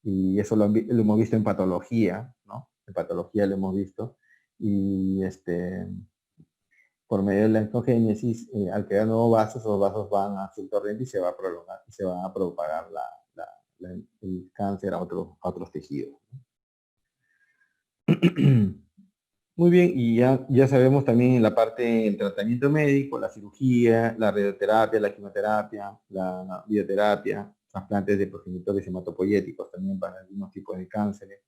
[SPEAKER 1] y eso lo hemos visto en patología, ¿no? En patología lo hemos visto, y por medio de la angiogenesis, al crear nuevos vasos, esos vasos van a su torrente y se va a prolongar, y se va a propagar el cáncer a otros tejidos. Muy bien, y ya sabemos también en la parte del tratamiento médico, la cirugía, la radioterapia, la quimioterapia, la bioterapia, trasplantes de progenitores hematopoyéticos también para algunos tipos de cánceres.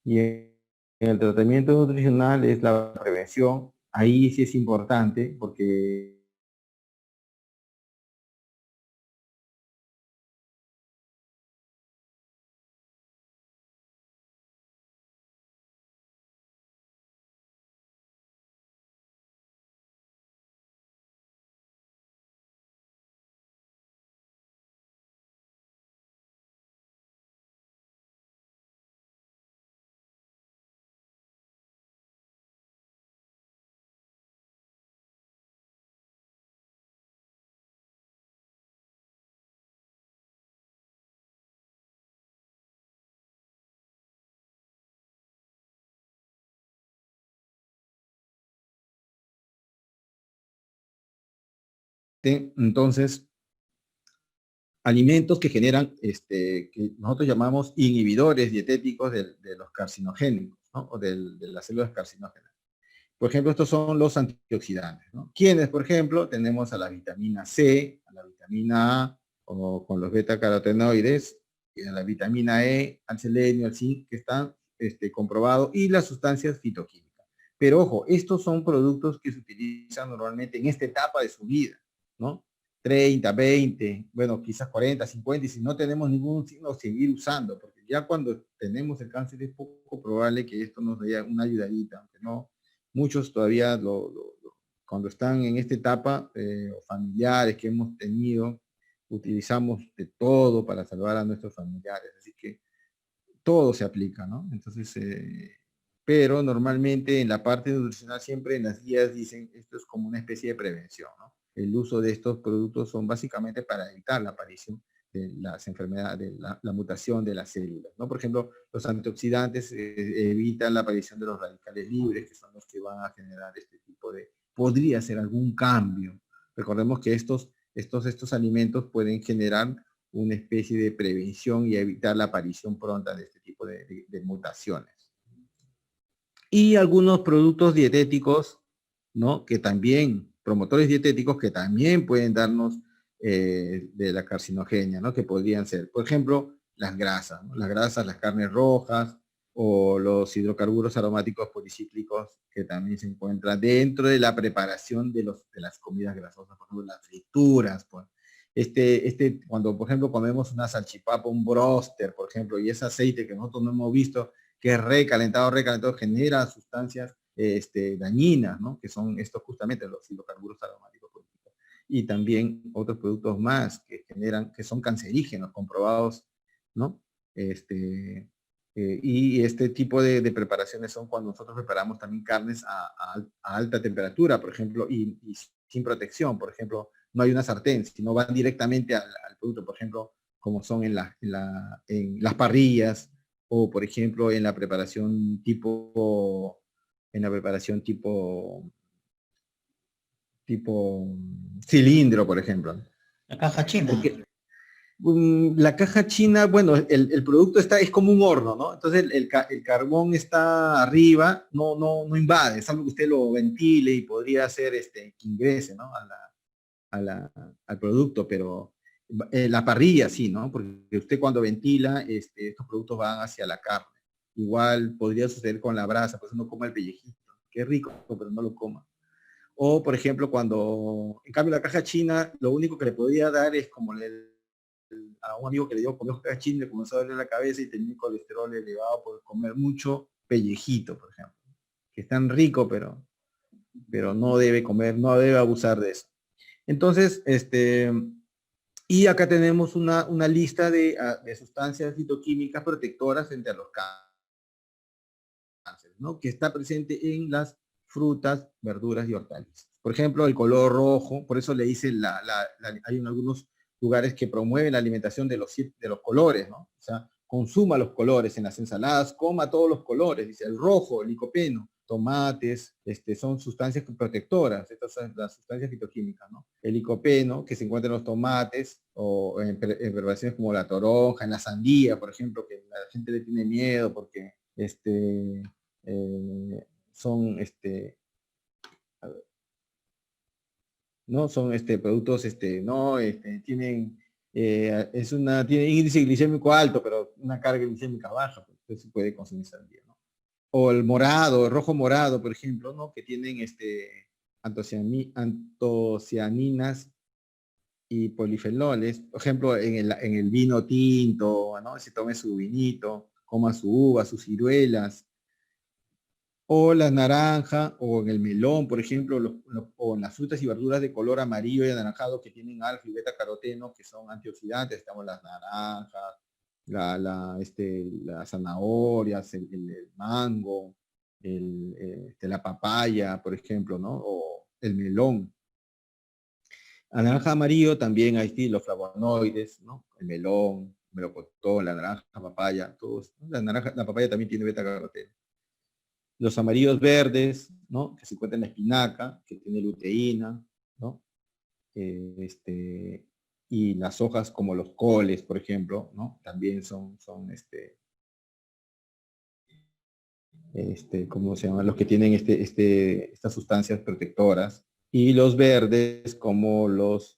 [SPEAKER 1] Y en el tratamiento nutricional es la prevención. Ahí sí es importante porque entonces alimentos que generan, que nosotros llamamos inhibidores dietéticos de los carcinogénicos, ¿no? O de las células carcinógenas. Por ejemplo, estos son los antioxidantes, ¿no? ¿Quiénes, por ejemplo? Tenemos a la vitamina C, a la vitamina A, o con los beta-carotenoides, y a la vitamina E, al selenio, al zinc, que están comprobados, y las sustancias fitoquímicas. Pero ojo, estos son productos que se utilizan normalmente en esta etapa de su vida, ¿no? 30, 20, bueno, quizás 40, 50, y si no tenemos ningún signo, seguir usando, porque ya cuando tenemos el cáncer es poco probable que esto nos dé una ayudadita, aunque no, muchos todavía cuando están en esta etapa, o familiares que hemos tenido, utilizamos de todo para salvar a nuestros familiares, así que todo se aplica, ¿no? Entonces, pero normalmente en la parte nutricional siempre en las guías dicen esto es como una especie de prevención, ¿no? El uso de estos productos son básicamente para evitar la aparición de las enfermedades, de la mutación de las células, ¿no? Por ejemplo, los antioxidantes evitan la aparición de los radicales libres, que son los que van a generar este tipo de, podría ser algún cambio. Recordemos que estos alimentos pueden generar una especie de prevención y evitar la aparición pronta de este tipo de mutaciones. Y algunos productos dietéticos, ¿no? Que también, promotores dietéticos que también pueden darnos de la carcinogenia, ¿no? Que podrían ser, por ejemplo, las grasas, ¿no? Las grasas, las carnes rojas o los hidrocarburos aromáticos policíclicos que también se encuentran dentro de la preparación de las comidas grasosas, por ejemplo, las frituras, pues. Cuando, por ejemplo, comemos una salchipapa, un bróster, por ejemplo, y ese aceite que nosotros no hemos visto, que es recalentado, genera sustancias dañinas, ¿no? Que son estos justamente los hidrocarburos aromáticos. Y también otros productos más que generan, que son cancerígenos, comprobados, ¿no? Y este tipo de preparaciones son cuando nosotros preparamos también carnes a alta temperatura, por ejemplo, y sin protección, por ejemplo, no hay una sartén, sino van directamente al producto, por ejemplo, como son en las parrillas, o por ejemplo en la preparación tipo cilindro, por ejemplo.
[SPEAKER 3] La caja china.
[SPEAKER 1] Porque la caja china, bueno, el producto es como un horno, ¿no? Entonces el carbón está arriba, no invade, es algo que usted lo ventile y podría hacer que ingrese, ¿no? Al producto, pero la parrilla sí, ¿no? Porque usted cuando ventila, estos productos van hacia la carne. Igual podría suceder con la brasa, pues uno coma el pellejito, que es rico, pero no lo coma. O, por ejemplo, en cambio la caja china, lo único que le podría dar es como a un amigo que le dio comer caja china, le comenzó a doler la cabeza y tenía colesterol elevado por comer mucho pellejito, por ejemplo. Que es tan rico, pero no debe comer, no debe abusar de eso. Entonces, y acá tenemos una lista de sustancias fitoquímicas protectoras frente a los cánceres, ¿no? Que está presente en las frutas, verduras y hortalizas. Por ejemplo, el color rojo, por eso le dicen, hay en algunos lugares que promueven la alimentación de los colores, ¿no? O sea, consuma los colores en las ensaladas, coma todos los colores, dice el rojo, el licopeno, tomates, son sustancias protectoras, estas son las sustancias fitoquímicas, ¿no? El licopeno, que se encuentra en los tomates, o en preparaciones como la toronja, en la sandía, por ejemplo, que la gente le tiene miedo porque son no son productos no tienen tiene índice glicémico alto, pero una carga glicémica baja, pues entonces se puede consumir sandía, ¿no? O el morado, el rojo morado, por ejemplo, ¿no? Que tienen antocianinas y polifenoles, por ejemplo, en el vino tinto, ¿no? Se tome su vinito, coma su uva, sus ciruelas, o la naranja, o en el melón, por ejemplo, o en las frutas y verduras de color amarillo y anaranjado que tienen alfa y beta caroteno, que son antioxidantes, estamos las naranjas, las zanahorias, el mango, la papaya, por ejemplo, ¿no? O el melón. La naranja amarillo también hay los flavonoides, ¿no? El melón, melocotón, la naranja, papaya, todos. La papaya también tiene beta caroteno. Los amarillos verdes, ¿no? Que se encuentran en la espinaca, que tiene luteína, ¿no? Y las hojas como los coles, por ejemplo, ¿no? También ¿cómo se llaman? Los que tienen estas sustancias protectoras, y los verdes como los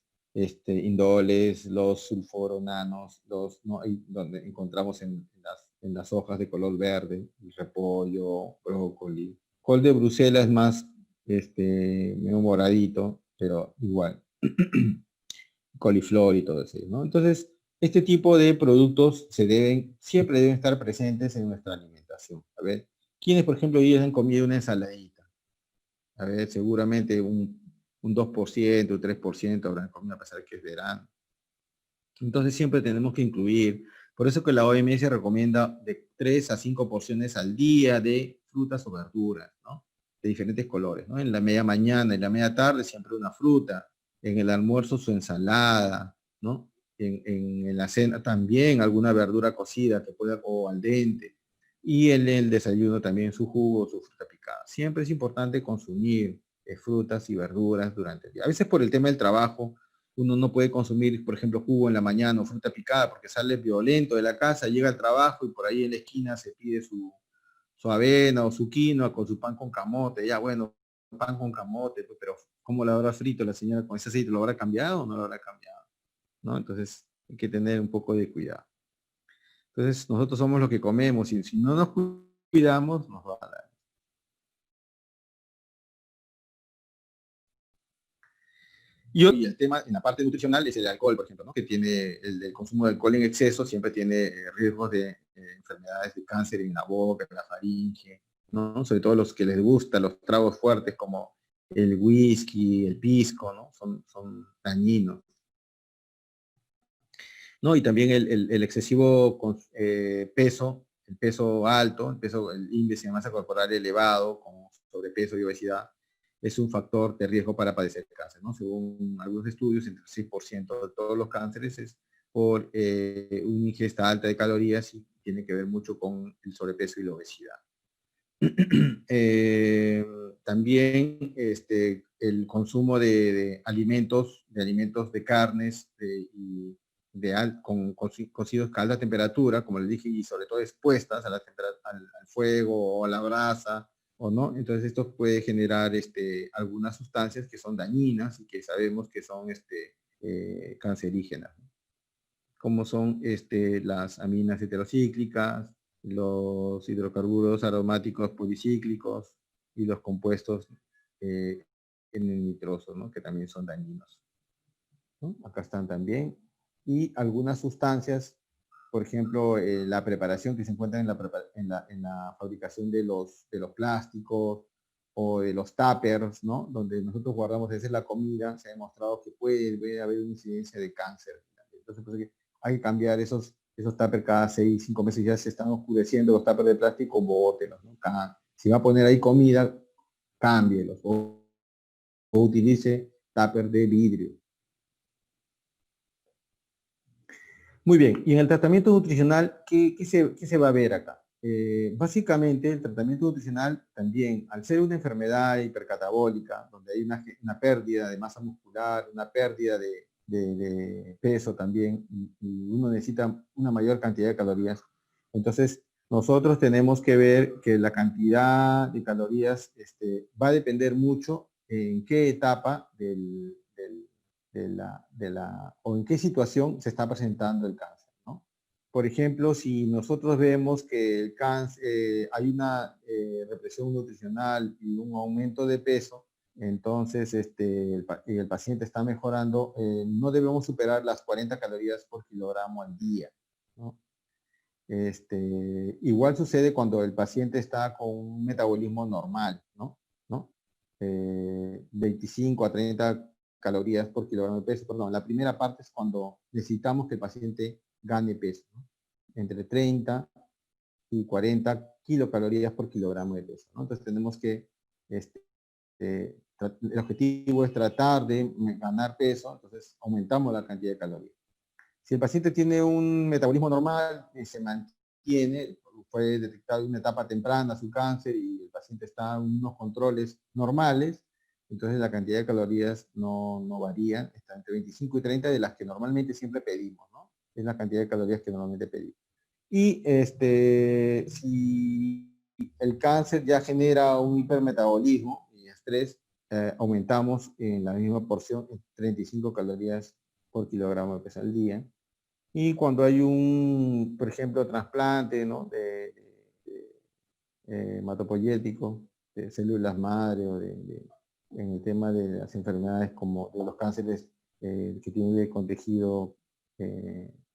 [SPEAKER 1] indoles, los sulforonanos, ¿no? Ahí donde encontramos en las hojas de color verde, el repollo, brócoli. Col de Bruselas es más medio moradito, pero igual. Coliflor y todo eso, ¿no? Entonces, este tipo de productos siempre deben estar presentes en nuestra alimentación. A ver, ¿quiénes, por ejemplo, hoy han comido una ensaladita? A ver, seguramente un 2%, un 3% habrán comido a pesar de que es verano. Entonces siempre tenemos que incluir, por eso que la OMS recomienda de 3 a 5 porciones al día de frutas o verduras, ¿no? De diferentes colores, ¿no? En la media mañana, en la media tarde siempre una fruta, en el almuerzo su ensalada, ¿no? En la cena también alguna verdura cocida que pueda, o al dente, y en el desayuno también su jugo, su fruta picada. Siempre es importante consumir frutas y verduras durante el día. A veces por el tema del trabajo, uno no puede consumir, por ejemplo, jugo en la mañana o fruta picada porque sale violento de la casa, llega al trabajo y por ahí en la esquina se pide su avena o su quinoa con su pan con camote. Ya, bueno, pan con camote, pero ¿cómo lo habrá frito la señora con ese aceite? ¿Lo habrá cambiado o no lo habrá cambiado? ¿No? Entonces hay que tener un poco de cuidado. Entonces nosotros somos lo que comemos y si no nos cuidamos, nos va a dar. Y el tema en la parte nutricional es el alcohol, por ejemplo, ¿no? Que tiene el consumo de alcohol en exceso, siempre tiene riesgos de enfermedades de cáncer en la boca, en la faringe, ¿no? Sobre todo los que les gustan los tragos fuertes como el whisky, el pisco, ¿no? Son dañinos. ¿No? Y también el excesivo peso, el peso alto, el índice de masa corporal elevado, con sobrepeso y obesidad, es un factor de riesgo para padecer cáncer, ¿no? Según algunos estudios, entre el 6% de todos los cánceres es por una ingesta alta de calorías y tiene que ver mucho con el sobrepeso y la obesidad. También el consumo de alimentos de carnes cocidos a alta temperatura, como les dije, y sobre todo expuestas al fuego o a la brasa, o no. Entonces esto puede generar algunas sustancias que son dañinas y que sabemos que son cancerígenas, ¿no? Como son las aminas heterocíclicas, los hidrocarburos aromáticos policíclicos y los compuestos N-nitrosos, ¿no? Que también son dañinos, ¿no? Acá están también. Y algunas sustancias, por ejemplo, la preparación que se encuentra en la fabricación de los plásticos o de los tuppers, ¿no? Donde nosotros guardamos a veces la comida, se ha demostrado que puede haber una incidencia de cáncer. Entonces, pues, hay que cambiar esos tuppers cada 6, 5 meses, ya se están oscureciendo los tuppers de plástico, bótelos, ¿no? Si va a poner ahí comida, cámbielos o utilice tuppers de vidrio. Muy bien, y en el tratamiento nutricional, ¿qué se va a ver acá? Básicamente, el tratamiento nutricional también, al ser una enfermedad hipercatabólica, donde hay una pérdida de masa muscular, una pérdida de peso también, y uno necesita una mayor cantidad de calorías, entonces nosotros tenemos que ver que la cantidad de calorías va a depender mucho en qué etapa o en qué situación se está presentando el cáncer, ¿no? Por ejemplo, si nosotros vemos que el cáncer, hay una represión nutricional y un aumento de peso, entonces el paciente está mejorando, no debemos superar las 40 calorías por kilogramo al día, ¿no? Igual sucede cuando el paciente está con un metabolismo normal, ¿no? 25 a 30 calorías por kilogramo de peso. Perdón, la primera parte es cuando necesitamos que el paciente gane peso, ¿no? Entre 30 y 40 kilocalorías por kilogramo de peso, ¿no? Entonces tenemos que, el objetivo es tratar de ganar peso, entonces aumentamos la cantidad de calorías. Si el paciente tiene un metabolismo normal, se mantiene, fue detectado en una etapa temprana su cáncer y el paciente está en unos controles normales, entonces la cantidad de calorías no varía, está entre 25 y 30 de las que normalmente siempre pedimos, ¿no? Es la cantidad de calorías que normalmente pedimos. Y si el cáncer ya genera un hipermetabolismo y estrés, aumentamos en la misma porción 35 calorías por kilogramo de peso al día. Y cuando hay un, por ejemplo, trasplante, ¿no?, hematopoyético, de células madre o en el tema de las enfermedades como de los cánceres que tienen que ver con tejido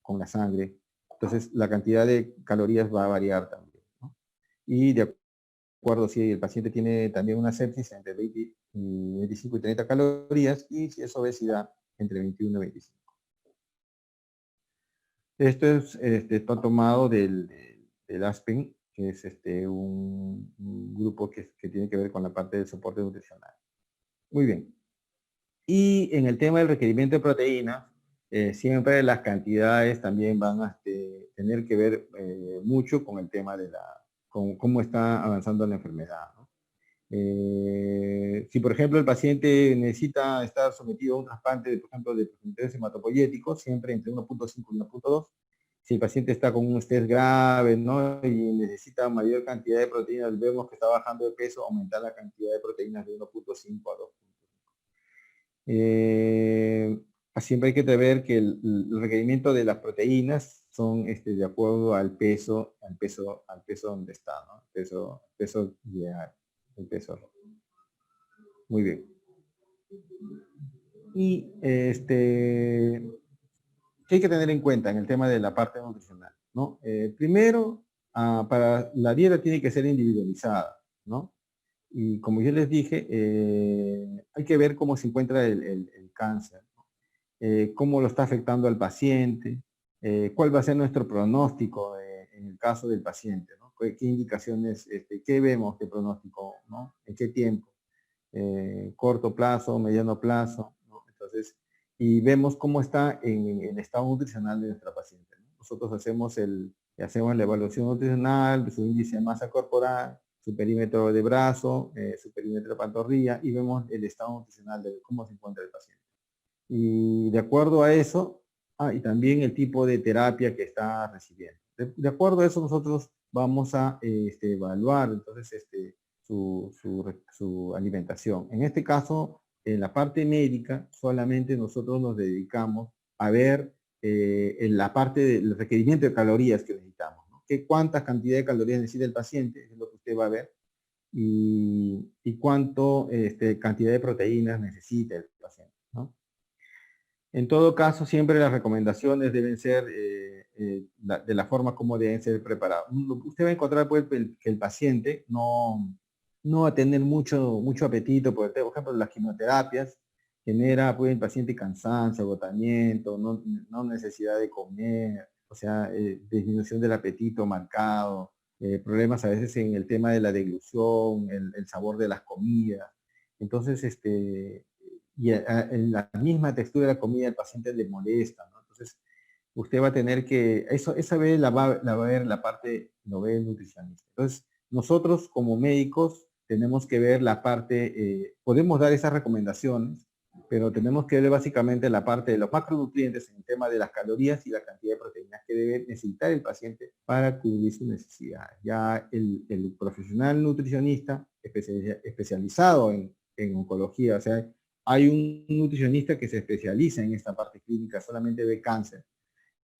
[SPEAKER 1] con la sangre. Entonces, la cantidad de calorías va a variar también, ¿no? Y de acuerdo si el paciente tiene también una sepsis entre 20 y 25 y 30 calorías, y si es obesidad, entre 21 y 25. Esto es está tomado del Aspen, que es un grupo que tiene que ver con la parte del soporte nutricional. Muy bien. Y en el tema del requerimiento de proteínas, siempre las cantidades también van a tener que ver mucho con el tema de con cómo está avanzando la enfermedad, ¿no? Si por ejemplo el paciente necesita estar sometido a un trasplante, por ejemplo, de progenitores hematopoyéticos, siempre entre 1.5 y 1.2. Si el paciente está con un estrés grave, ¿no?, y necesita mayor cantidad de proteínas, vemos que está bajando de peso, aumentar la cantidad de proteínas de 1.5 a 2. Siempre hay que ver que el requerimiento de las proteínas son de acuerdo al peso donde está, ¿no? Peso ideal, el peso. Muy bien. Y ¿qué hay que tener en cuenta en el tema de la parte nutricional, ¿no? Primero, para la dieta tiene que ser individualizada, ¿no? Y como yo les dije, hay que ver cómo se encuentra el cáncer, ¿no? Cómo lo está afectando al paciente, cuál va a ser nuestro pronóstico en el caso del paciente, ¿no? ¿Qué indicaciones, qué vemos de pronóstico, ¿no? ¿En qué tiempo? Corto plazo, mediano plazo, ¿no? Entonces, y vemos cómo está en el estado nutricional de nuestra paciente, ¿no? Nosotros hacemos la evaluación nutricional de su índice de masa corporal, su perímetro de brazo, su perímetro de pantorrilla, y vemos el estado nutricional de cómo se encuentra el paciente. Y de acuerdo a eso, y también el tipo de terapia que está recibiendo. De acuerdo a eso nosotros vamos a evaluar entonces su alimentación. En este caso, en la parte médica, solamente nosotros nos dedicamos a ver en la parte del requerimiento de calorías que necesitamos, ¿no? Cuánta cantidad de calorías necesita el paciente, es lo que usted va a ver, y cuánto cantidad de proteínas necesita el paciente, ¿no? En todo caso, siempre las recomendaciones deben ser de la forma como deben ser preparadas. Usted va a encontrar pues, que el paciente no va a tener mucho apetito, por ejemplo, las quimioterapias genera pues, el paciente cansancio, agotamiento, no necesidad de comer, o sea, disminución del apetito marcado, problemas a veces en el tema de la deglución, el sabor de las comidas. Entonces, y en la misma textura de la comida el paciente le molesta, ¿no? Entonces, usted va a tener que, esa vez la va a ver la parte, lo ve el nutricionista. Entonces, nosotros como médicos tenemos que ver la parte, podemos dar esas recomendaciones, pero tenemos que ver básicamente la parte de los macronutrientes en el tema de las calorías y la cantidad de proteínas que debe necesitar el paciente para cubrir sus necesidades. Ya el profesional nutricionista especializado en oncología, o sea, hay un nutricionista que se especializa en esta parte clínica, solamente de cáncer.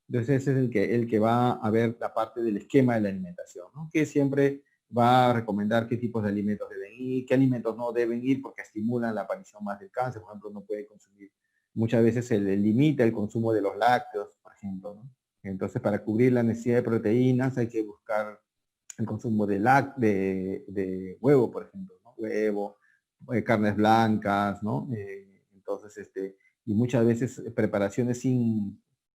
[SPEAKER 1] Entonces ese es el que va a ver la parte del esquema de la alimentación, ¿no? Que siempre va a recomendar qué tipos de alimentos deben ir, qué alimentos no deben ir porque estimulan la aparición más del cáncer. Por ejemplo, no puede consumir, muchas veces se le limita el consumo de los lácteos, por ejemplo, ¿no? Entonces para cubrir la necesidad de proteínas hay que buscar el consumo de huevo, por ejemplo, ¿no? Huevo, carnes blancas, ¿no? Entonces, y muchas veces preparaciones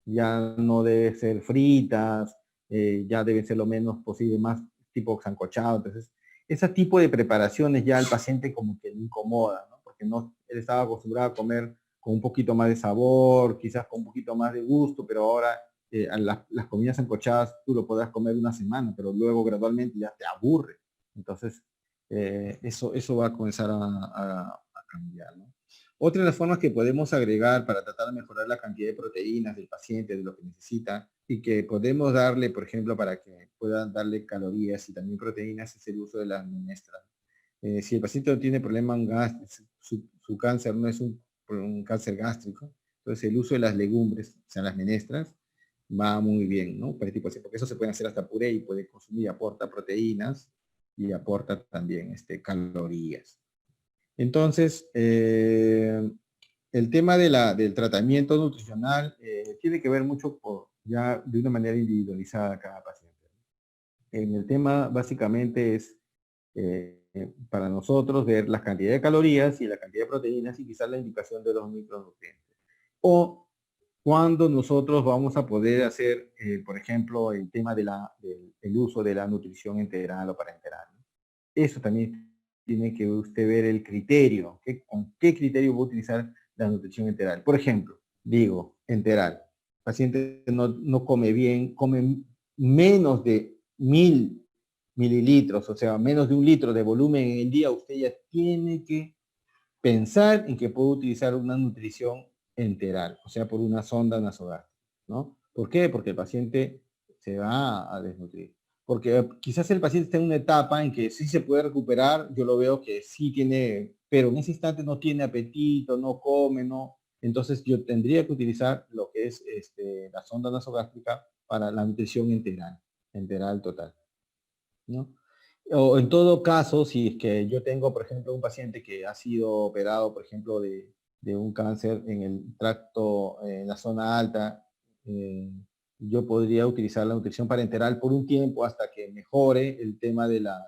[SPEAKER 1] ya no deben ser fritas, ya deben ser lo menos posible, más tipo sancochado. Entonces, ese tipo de preparaciones ya al paciente como que le incomoda, ¿no? Porque él estaba acostumbrado a comer con un poquito más de sabor, quizás con un poquito más de gusto, pero ahora las comidas sancochadas tú lo podrás comer una semana, pero luego gradualmente ya te aburre. Entonces, eso va a comenzar a cambiar, ¿no? Otra de las formas que podemos agregar para tratar de mejorar la cantidad de proteínas del paciente, de lo que necesita, y que podemos darle, por ejemplo, para que puedan darle calorías y también proteínas, es el uso de las menestras. Si el paciente no tiene problema su cáncer no es un cáncer gástrico, entonces el uso de las legumbres, o sea, las menestras, va muy bien, ¿no? Para este tipo de, porque eso se puede hacer hasta puré y puede consumir, aporta proteínas y aporta también calorías. Entonces, el tema del tratamiento nutricional tiene que ver mucho ya de una manera individualizada cada paciente. En el tema básicamente es para nosotros ver la cantidad de calorías y la cantidad de proteínas y quizás la indicación de los micronutrientes. O cuando nosotros vamos a poder hacer, por ejemplo, el tema del uso de la nutrición integral o parenteral, ¿no? Eso también tiene que usted ver el criterio, con qué criterio va a utilizar la nutrición integral. Por ejemplo, digo, integral. El paciente no come bien, come menos de 1000 mililitros, o sea, menos de 1 litro de volumen en el día, usted ya tiene que pensar en que puede utilizar una nutrición enteral, o sea, por una sonda nasogástrica, ¿no? ¿Por qué? Porque el paciente se va a desnutrir. Porque quizás el paciente está en una etapa en que sí se puede recuperar, yo lo veo que sí tiene, pero en ese instante no tiene apetito, no come, no. Entonces yo tendría que utilizar lo que es la sonda nasogástrica para la nutrición enteral total, ¿no? O en todo caso, si es que yo tengo, por ejemplo, un paciente que ha sido operado, por ejemplo, de un cáncer en el tracto, en la zona alta, yo podría utilizar la nutrición parenteral por un tiempo hasta que mejore el tema de la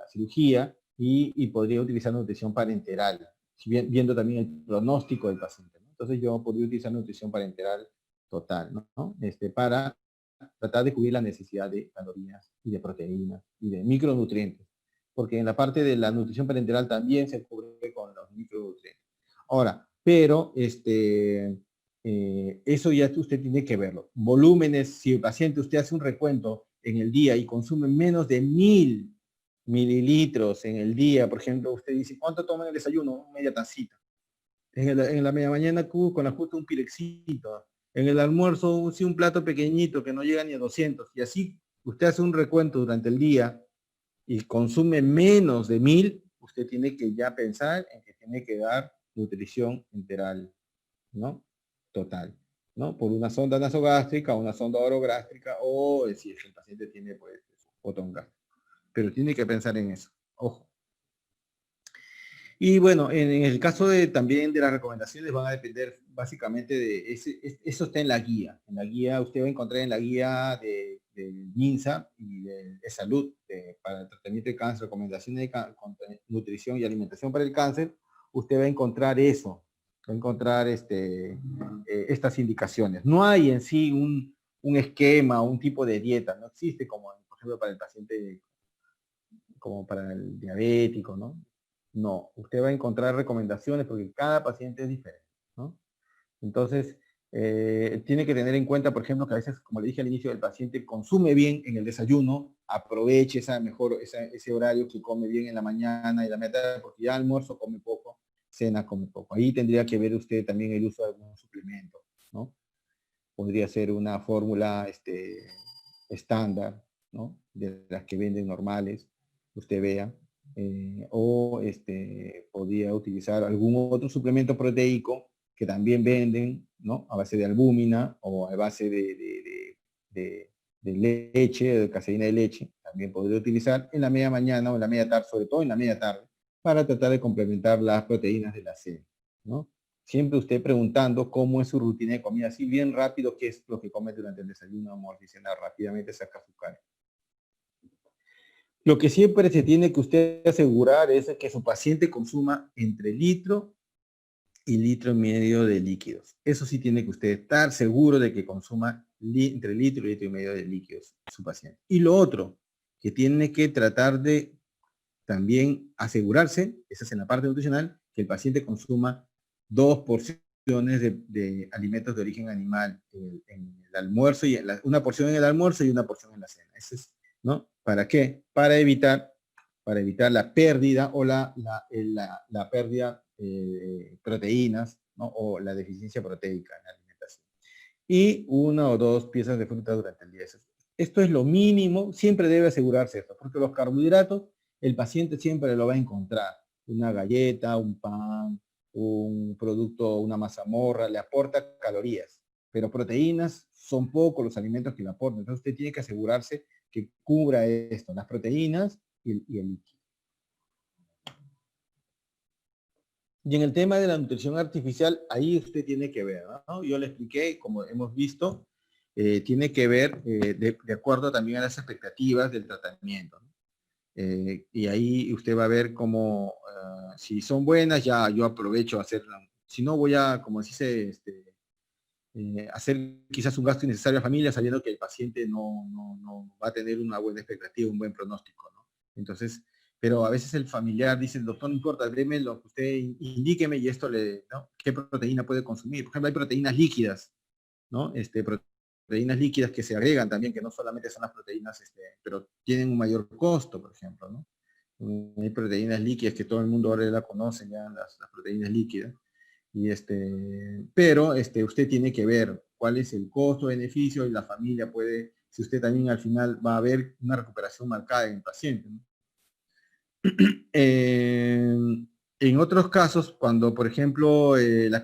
[SPEAKER 1] cirugía y podría utilizar nutrición parenteral, viendo también el pronóstico del paciente, ¿no? Entonces yo podría utilizar nutrición parenteral total, ¿no? Para tratar de cubrir la necesidad de calorías y de proteínas y de micronutrientes, porque en la parte de la nutrición parenteral también se cubre con los micronutrientes. Ahora, pero eso ya usted tiene que verlo. Volúmenes, si el paciente usted hace un recuento en el día y consume menos de 1000 mililitros en el día, por ejemplo, usted dice, ¿cuánto toma en el desayuno? Media tacita. En la media mañana con la justa un pirexito. En el almuerzo, sí, un plato pequeñito que no llega ni a 200. Y así usted hace un recuento durante el día y consume menos de 1000, usted tiene que ya pensar en que tiene que dar nutrición enteral, ¿no? Total, ¿no? Por una sonda nasogástrica, una sonda orogástrica o si el paciente tiene, pues, botón gástrico. Pero tiene que pensar en eso. Ojo. Y bueno, en el caso también de las recomendaciones van a depender básicamente de, eso está en la guía. En la guía, usted va a encontrar en la guía del MINSA y de salud para el tratamiento de cáncer, recomendaciones de nutrición y alimentación para el cáncer, usted va a encontrar eso, va a encontrar estas indicaciones. No hay en sí un esquema, un tipo de dieta, no existe como, por ejemplo, para el paciente, como para el diabético, ¿no? No, usted va a encontrar recomendaciones porque cada paciente es diferente, ¿no? Entonces, tiene que tener en cuenta, por ejemplo, que a veces, como le dije al inicio, el paciente consume bien en el desayuno, aproveche ese horario que come bien en la mañana y la media tarde, porque ya almuerzo come poco, cena come poco. Ahí tendría que ver usted también el uso de algún suplemento, ¿no? Podría ser una fórmula estándar, ¿no? De las que venden normales, usted vea. O podría utilizar algún otro suplemento proteico que también venden, ¿no? A base de albúmina o a base de leche, de caseína de leche, también podría utilizar en la media mañana o en la media tarde, sobre todo en la media tarde, para tratar de complementar las proteínas de la cena, ¿no? Siempre usted preguntando cómo es su rutina de comida, así bien rápido qué es lo que come durante el desayuno, almuerzo y cena, rápidamente saca su carga. Lo que siempre se tiene que usted asegurar es que su paciente consuma entre litro y litro y medio de líquidos. Eso sí tiene que usted estar seguro de que consuma entre litro y litro y medio de líquidos su paciente. Y lo otro, que tiene que tratar de también asegurarse, esa es en la parte nutricional, que el paciente consuma 2 porciones de alimentos de origen animal en el almuerzo, y una porción en el almuerzo y una porción en la cena. Eso es, ¿no? ¿Para qué? Para evitar la pérdida o la pérdida de proteínas, ¿no? O la deficiencia proteica en la alimentación. y 1 o 2 piezas de fruta durante el día. Esto es lo mínimo, siempre debe asegurarse esto, porque los carbohidratos el paciente siempre lo va a encontrar. Una galleta, un pan, un producto, una mazamorra, le aporta calorías, pero proteínas son pocos los alimentos que le aportan. Entonces usted tiene que asegurarse que cubra esto, las proteínas y el líquido. Y en el tema de la nutrición artificial, ahí usted tiene que ver, ¿no? Yo le expliqué, como hemos visto, tiene que ver de acuerdo también a las expectativas del tratamiento, ¿no? Y ahí usted va a ver cómo, si son buenas, ya yo aprovecho a hacerla. Si no, voy a, como se dice, hacer quizás un gasto innecesario a familia, sabiendo que el paciente no va a tener una buena expectativa, un buen pronóstico, ¿no? Entonces, pero a veces el familiar dice, doctor, no importa, déme lo que usted indíqueme y esto ¿no? ¿Qué proteína puede consumir? Por ejemplo, hay proteínas líquidas, ¿no? Proteínas líquidas que se agregan también, que no solamente son las proteínas, pero tienen un mayor costo, por ejemplo, ¿no? Hay proteínas líquidas que todo el mundo ahora la conoce, ya las proteínas líquidas. Y pero usted tiene que ver cuál es el costo-beneficio y la familia puede, si usted también al final va a ver una recuperación marcada en el paciente, ¿no? En otros casos, cuando por ejemplo la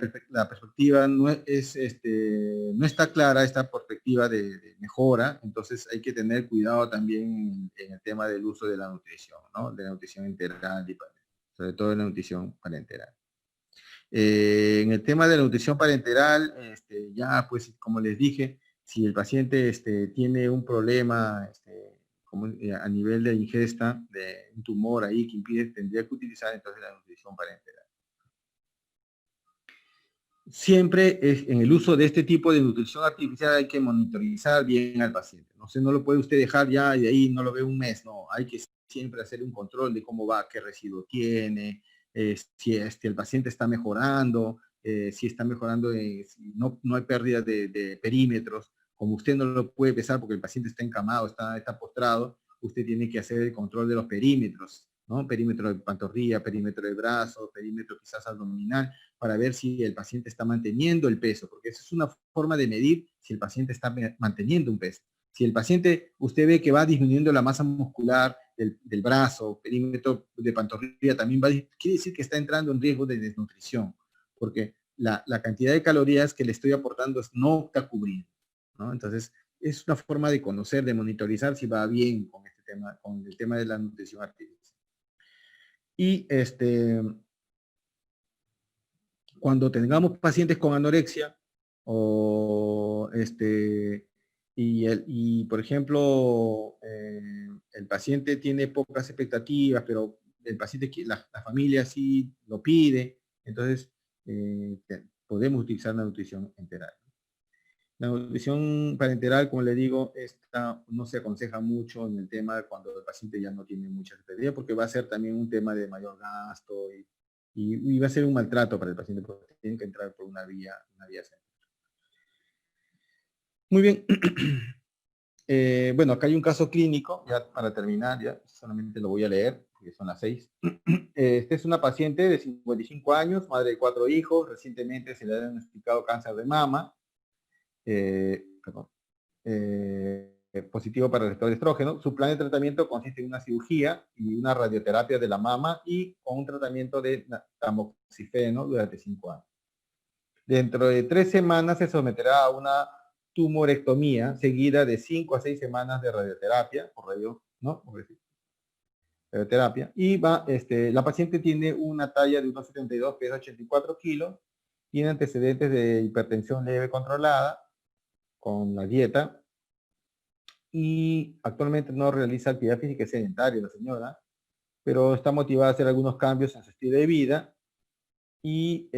[SPEAKER 1] perspectiva no no está clara, esta perspectiva de mejora, entonces hay que tener cuidado también en el tema del uso de la nutrición, ¿no? De la nutrición integral y sobre todo en la nutrición parenteral. En el tema de la nutrición parenteral, ya pues como les dije, si el paciente tiene un problema a nivel de ingesta, de un tumor ahí que impide, tendría que utilizar entonces la nutrición parenteral. Siempre en el uso de este tipo de nutrición artificial hay que monitorizar bien al paciente. No lo puede usted dejar ya y de ahí no lo ve un mes, no, hay que siempre hacer un control de cómo va, qué residuo tiene, si el paciente está mejorando, si está mejorando, si no hay pérdida de perímetros. Como usted no lo puede pesar porque el paciente está encamado, está postrado, usted tiene que hacer el control de los perímetros, ¿no? Perímetro de pantorrilla, perímetro de brazo, perímetro quizás abdominal, para ver si el paciente está manteniendo el peso, porque esa es una forma de medir si el paciente está manteniendo un peso. Si el paciente, usted ve que va disminuyendo la masa muscular del brazo, perímetro de pantorrilla, también quiere decir que está entrando en riesgo de desnutrición, porque la cantidad de calorías que le estoy aportando no está cubriendo, ¿no? Entonces, es una forma de conocer, de monitorizar si va bien con este tema, con el tema de la nutrición artificial. Y cuando tengamos pacientes con anorexia o por ejemplo el paciente tiene pocas expectativas, pero el paciente, la familia sí lo pide, entonces podemos utilizar la nutrición enteral. La nutrición parenteral, como le digo, esta no se aconseja mucho en el tema de cuando el paciente ya no tiene mucha expectativa, porque va a ser también un tema de mayor gasto y va a ser un maltrato para el paciente, porque tiene que entrar por una vía central. Muy bien. Bueno, acá hay un caso clínico, ya para terminar, ya solamente lo voy a leer, porque son las 6. Esta es una paciente de 55 años, madre de 4 hijos, recientemente se le ha diagnosticado cáncer de mama. Positivo para el receptor de estrógeno. Su plan de tratamiento consiste en una cirugía y una radioterapia de la mama y con un tratamiento de tamoxifeno durante 5 años. Dentro de 3 semanas se someterá a una tumorectomía seguida de 5 a 6 semanas de radioterapia por radio, ¿no? Radioterapia. Y la paciente tiene una talla de 1,72, pesa 84 kilos, tiene antecedentes de hipertensión leve controlada con la dieta y actualmente no realiza actividad física, sedentaria la señora, pero está motivada a hacer algunos cambios en su estilo de vida y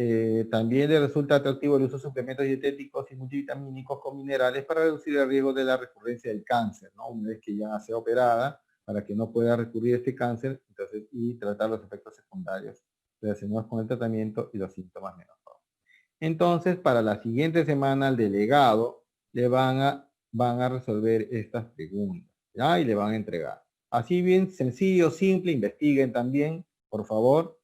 [SPEAKER 1] también le resulta atractivo el uso de suplementos dietéticos y multivitamínicos con minerales para reducir el riesgo de la recurrencia del cáncer, ¿no? Una vez que ya sea operada, para que no pueda recurrir a este cáncer, entonces, y tratar los efectos secundarios relacionados con el tratamiento y los síntomas menos. Entonces, para la siguiente semana, al delegado le van a resolver estas preguntas, ¿ya? Y le van a entregar. Así bien sencillo, simple, investiguen también, por favor,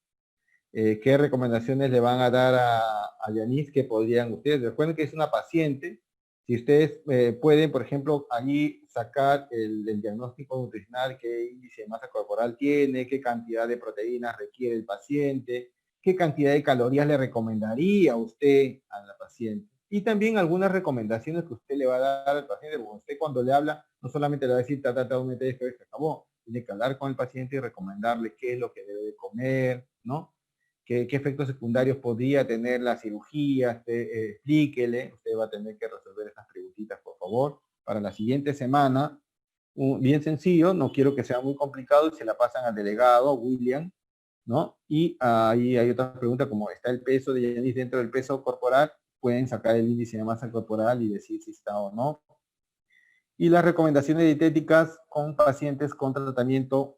[SPEAKER 1] qué recomendaciones le van a dar a Yanis que podrían ustedes. Recuerden que es una paciente Si ustedes pueden, por ejemplo, allí sacar el diagnóstico nutricional, qué índice de masa corporal tiene, qué cantidad de proteínas requiere el paciente, qué cantidad de calorías le recomendaría usted a la paciente. Y también algunas recomendaciones que usted le va a dar al paciente, porque usted cuando le habla, no solamente le va a decir, mete esto, se acabó. Tiene que hablar con el paciente y recomendarle qué es lo que debe de comer, ¿no? ¿Qué efectos secundarios podría tener la cirugía? Explíquele, usted va a tener que resolver estas preguntitas, por favor. Para la siguiente semana, bien sencillo, no quiero que sea muy complicado, y se la pasan al delegado, William, ¿no? Y ahí hay otra pregunta, como está el peso de Yanis dentro del peso corporal, pueden sacar el índice de masa corporal y decir si está o no. Y las recomendaciones dietéticas con pacientes con tratamiento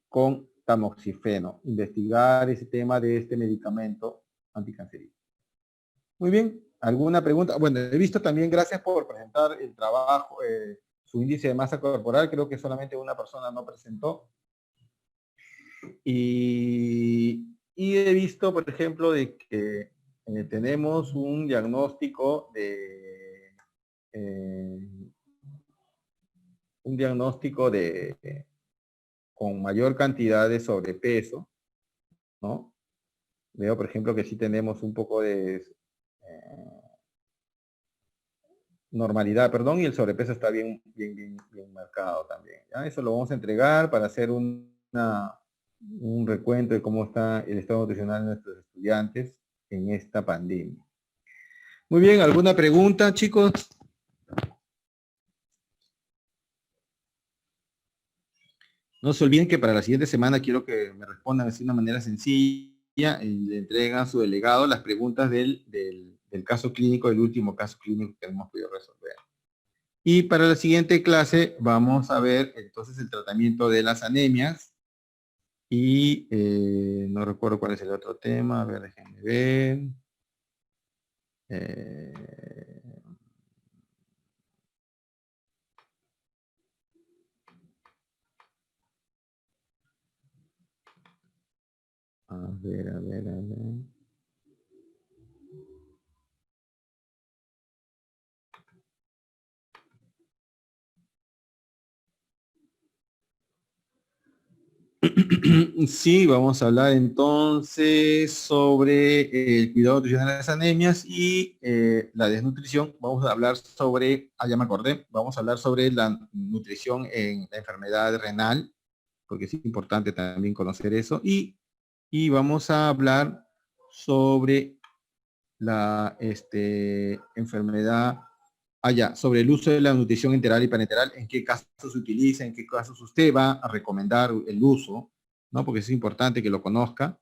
[SPEAKER 1] con tamoxifeno, investigar ese tema de este medicamento anticancerígeno. Muy bien, ¿alguna pregunta? Bueno, he visto también, gracias por presentar el trabajo, su índice de masa corporal, creo que solamente una persona no presentó. Y he visto, por ejemplo, de que tenemos un diagnóstico con mayor cantidad de sobrepeso, ¿no? Veo, por ejemplo, que sí tenemos un poco de normalidad, perdón, y el sobrepeso está bien marcado también. ¿Ya? Eso lo vamos a entregar para hacer un recuento de cómo está el estado nutricional de nuestros estudiantes en esta pandemia. Muy bien, ¿alguna pregunta, chicos? No se olviden que para la siguiente semana quiero que me respondan así de una manera sencilla y le entregan a su delegado las preguntas del caso clínico, del último caso clínico que hemos podido resolver. Y para la siguiente clase vamos a ver entonces el tratamiento de las anemias y no recuerdo cuál es el otro tema, a ver, déjenme ver. A ver. Sí, vamos a hablar entonces sobre el cuidado nutricional de las anemias y la desnutrición. Vamos a hablar sobre, ya me acordé, vamos a hablar sobre la nutrición en la enfermedad renal, porque es importante también conocer eso. Y vamos a hablar sobre la enfermedad, sobre el uso de la nutrición enteral y parenteral, en qué casos se utiliza, en qué casos usted va a recomendar el uso, ¿no? Porque es importante que lo conozca,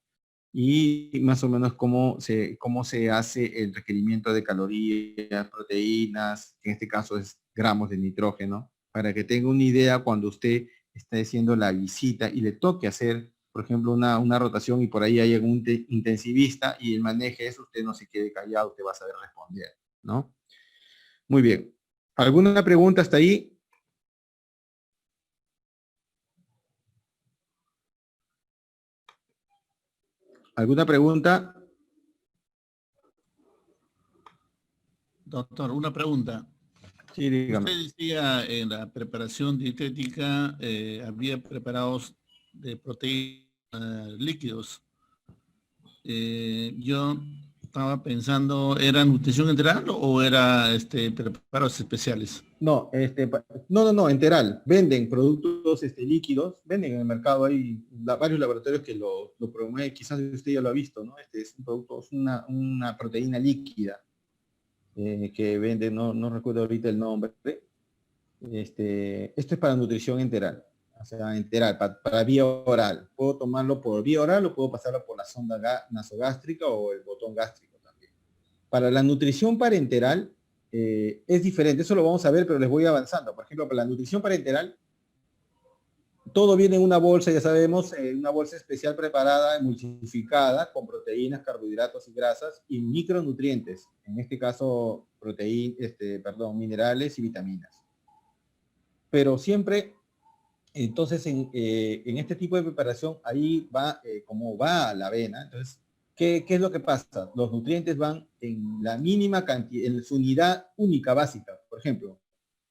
[SPEAKER 1] y más o menos cómo se hace el requerimiento de calorías, proteínas, que en este caso es gramos de nitrógeno, para que tenga una idea cuando usted está haciendo la visita y le toque hacer, por ejemplo, una rotación y por ahí hay algún intensivista y el maneje eso, usted no se quede callado, usted va a saber responder, ¿no? Muy bien. ¿Alguna pregunta hasta ahí? ¿Alguna pregunta?
[SPEAKER 5] Doctor, una pregunta.
[SPEAKER 1] Sí, dígame.
[SPEAKER 5] Usted decía en la preparación dietética había preparados de proteínas líquidos. Yo estaba pensando, ¿era nutrición integral o era preparados especiales?
[SPEAKER 1] No, no, enteral. Venden productos líquidos, venden en el mercado, hay varios laboratorios que lo promueven, quizás usted ya lo ha visto, ¿no? Es un producto, es una proteína líquida que venden, no recuerdo ahorita el nombre. Esto es para nutrición enteral, o sea, enteral, para vía oral. Puedo tomarlo por vía oral o puedo pasarlo por la sonda nasogástrica o el botón gástrico también. Para la nutrición parenteral es diferente, eso lo vamos a ver, pero les voy avanzando. Por ejemplo, para la nutrición parenteral, todo viene en una bolsa, ya sabemos, una bolsa especial preparada, emulsificada, con proteínas, carbohidratos y grasas y micronutrientes, en este caso minerales y vitaminas. Pero siempre, entonces, en este tipo de preparación, ahí va, como va a la avena, entonces ¿qué es lo que pasa? Los nutrientes van en la mínima cantidad, en su unidad única básica. Por ejemplo,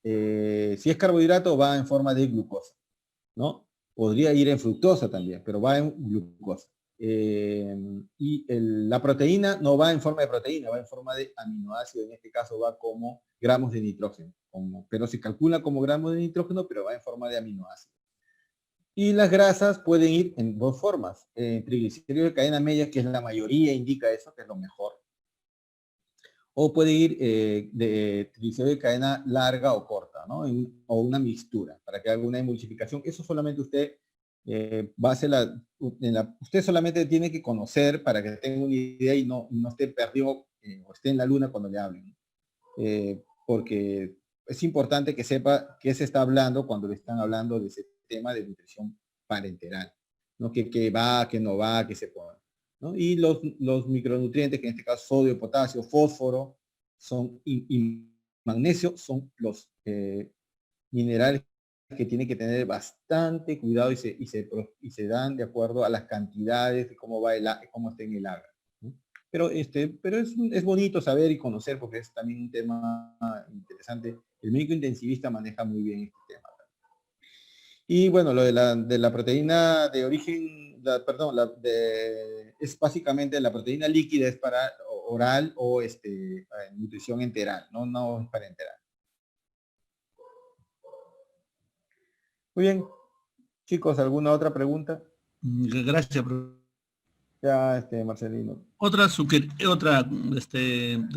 [SPEAKER 1] si es carbohidrato va en forma de glucosa, ¿no? Podría ir en fructosa también, pero va en glucosa. La proteína no va en forma de proteína, va en forma de aminoácido, en este caso va como gramos de nitrógeno, pero se calcula como gramos de nitrógeno, pero va en forma de aminoácido. Y las grasas pueden ir en dos formas, triglicéridos de cadena media, que es la mayoría, indica eso, que es lo mejor, o puede ir de triglicéridos de cadena larga o corta, ¿no? O una mixtura, para que haga una emulsificación. Eso solamente usted va a hacer usted solamente tiene que conocer para que tenga una idea y no esté perdido o esté en la luna cuando le hablen. Porque es importante que sepa qué se está hablando cuando le están hablando de ese tema de nutrición parenteral, ¿no? Que va, que no va, que se pone, ¿no? Y los micronutrientes, que en este caso sodio, potasio, fósforo, y magnesio, son los minerales que tiene que tener bastante cuidado y se dan de acuerdo a las cantidades de cómo está en el agua, ¿no? Pero es bonito saber y conocer porque es también un tema interesante. El médico intensivista maneja muy bien este tema. Y bueno, lo de la proteína de origen, es básicamente la proteína líquida, es para oral o nutrición enteral, no es para enteral. Muy bien, chicos, ¿alguna otra pregunta?
[SPEAKER 5] Gracias, profesor.
[SPEAKER 1] Ya, Marcelino.
[SPEAKER 5] De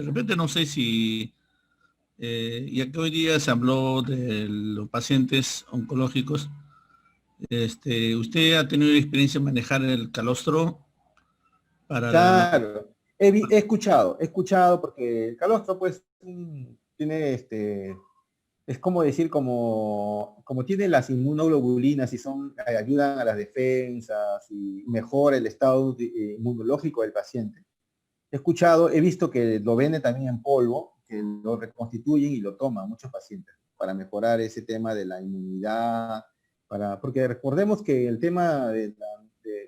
[SPEAKER 5] repente no sé si, ya que hoy día se habló de los pacientes oncológicos, ¿usted ha tenido experiencia en manejar el calostro para
[SPEAKER 1] Claro, he escuchado, porque el calostro, pues, tiene es como decir, como tiene las inmunoglobulinas y ayudan a las defensas y mejora el estado inmunológico del paciente. He visto que lo venden también en polvo, que lo reconstituyen y lo toman muchos pacientes para mejorar ese tema de la inmunidad, porque recordemos que el tema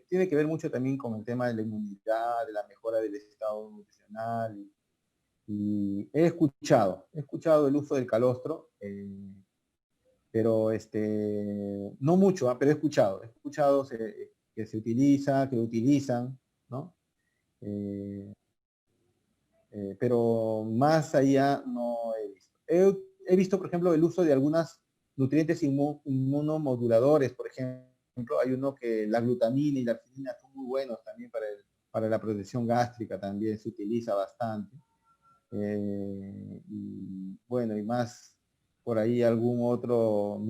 [SPEAKER 1] tiene que ver mucho también con el tema de la inmunidad, de la mejora del estado nutricional. Y he escuchado el uso del calostro, pero no mucho, pero he escuchado que se utiliza, que lo utilizan, ¿no? Pero más allá no he visto. He visto, por ejemplo, el uso de algunos nutrientes inmunomoduladores, por ejemplo, hay uno que la glutamina y la arginina son muy buenos también para la protección gástrica, también se utiliza bastante. Y bueno, y más por ahí algún otro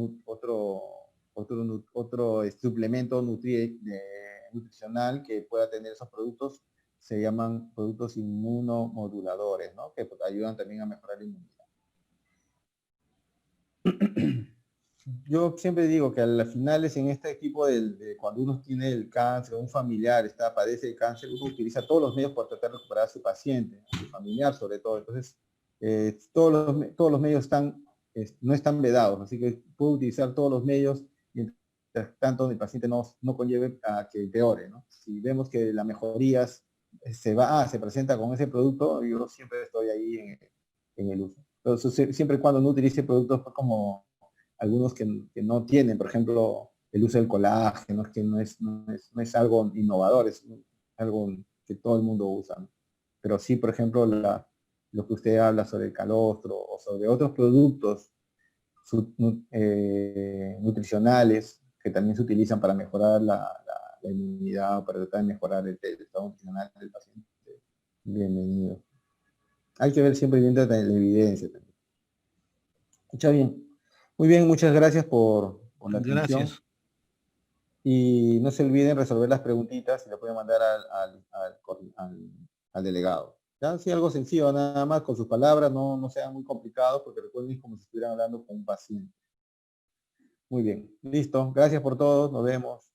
[SPEAKER 1] suplemento nutricional que pueda tener esos productos, se llaman productos inmunomoduladores, ¿no? Que pues, ayudan también a mejorar la inmunidad. Yo siempre digo que al final es en este tipo de cuando uno tiene el cáncer, un familiar padece de cáncer, uno utiliza todos los medios para tratar de recuperar a su paciente, a su familiar sobre todo. Entonces, todos los medios no están vedados, así que puede utilizar todos los medios mientras tanto el paciente no conlleve a que empeore, ¿no? Si vemos que la mejoría se presenta con ese producto, yo siempre estoy ahí en el uso. Entonces, siempre y cuando no utilice productos como algunos que no tienen, por ejemplo, el uso del colágeno, que no es algo innovador, es algo que todo el mundo usa, ¿no? Pero sí, por ejemplo, lo que usted habla sobre el calostro o sobre otros productos nutricionales que también se utilizan para mejorar la inmunidad, para tratar de mejorar el estado nutricional del paciente. Bienvenido. Hay que ver siempre bien la evidencia también. Escucha bien. Muy bien, muchas gracias por la atención.
[SPEAKER 5] Gracias.
[SPEAKER 1] Y no se olviden resolver las preguntitas y lo pueden mandar al delegado. ¿Ya? Sí, algo sencillo, nada más con sus palabras, no sean muy complicados, porque recuerden como si estuvieran hablando con un paciente. Muy bien, listo. Gracias por todo, nos vemos.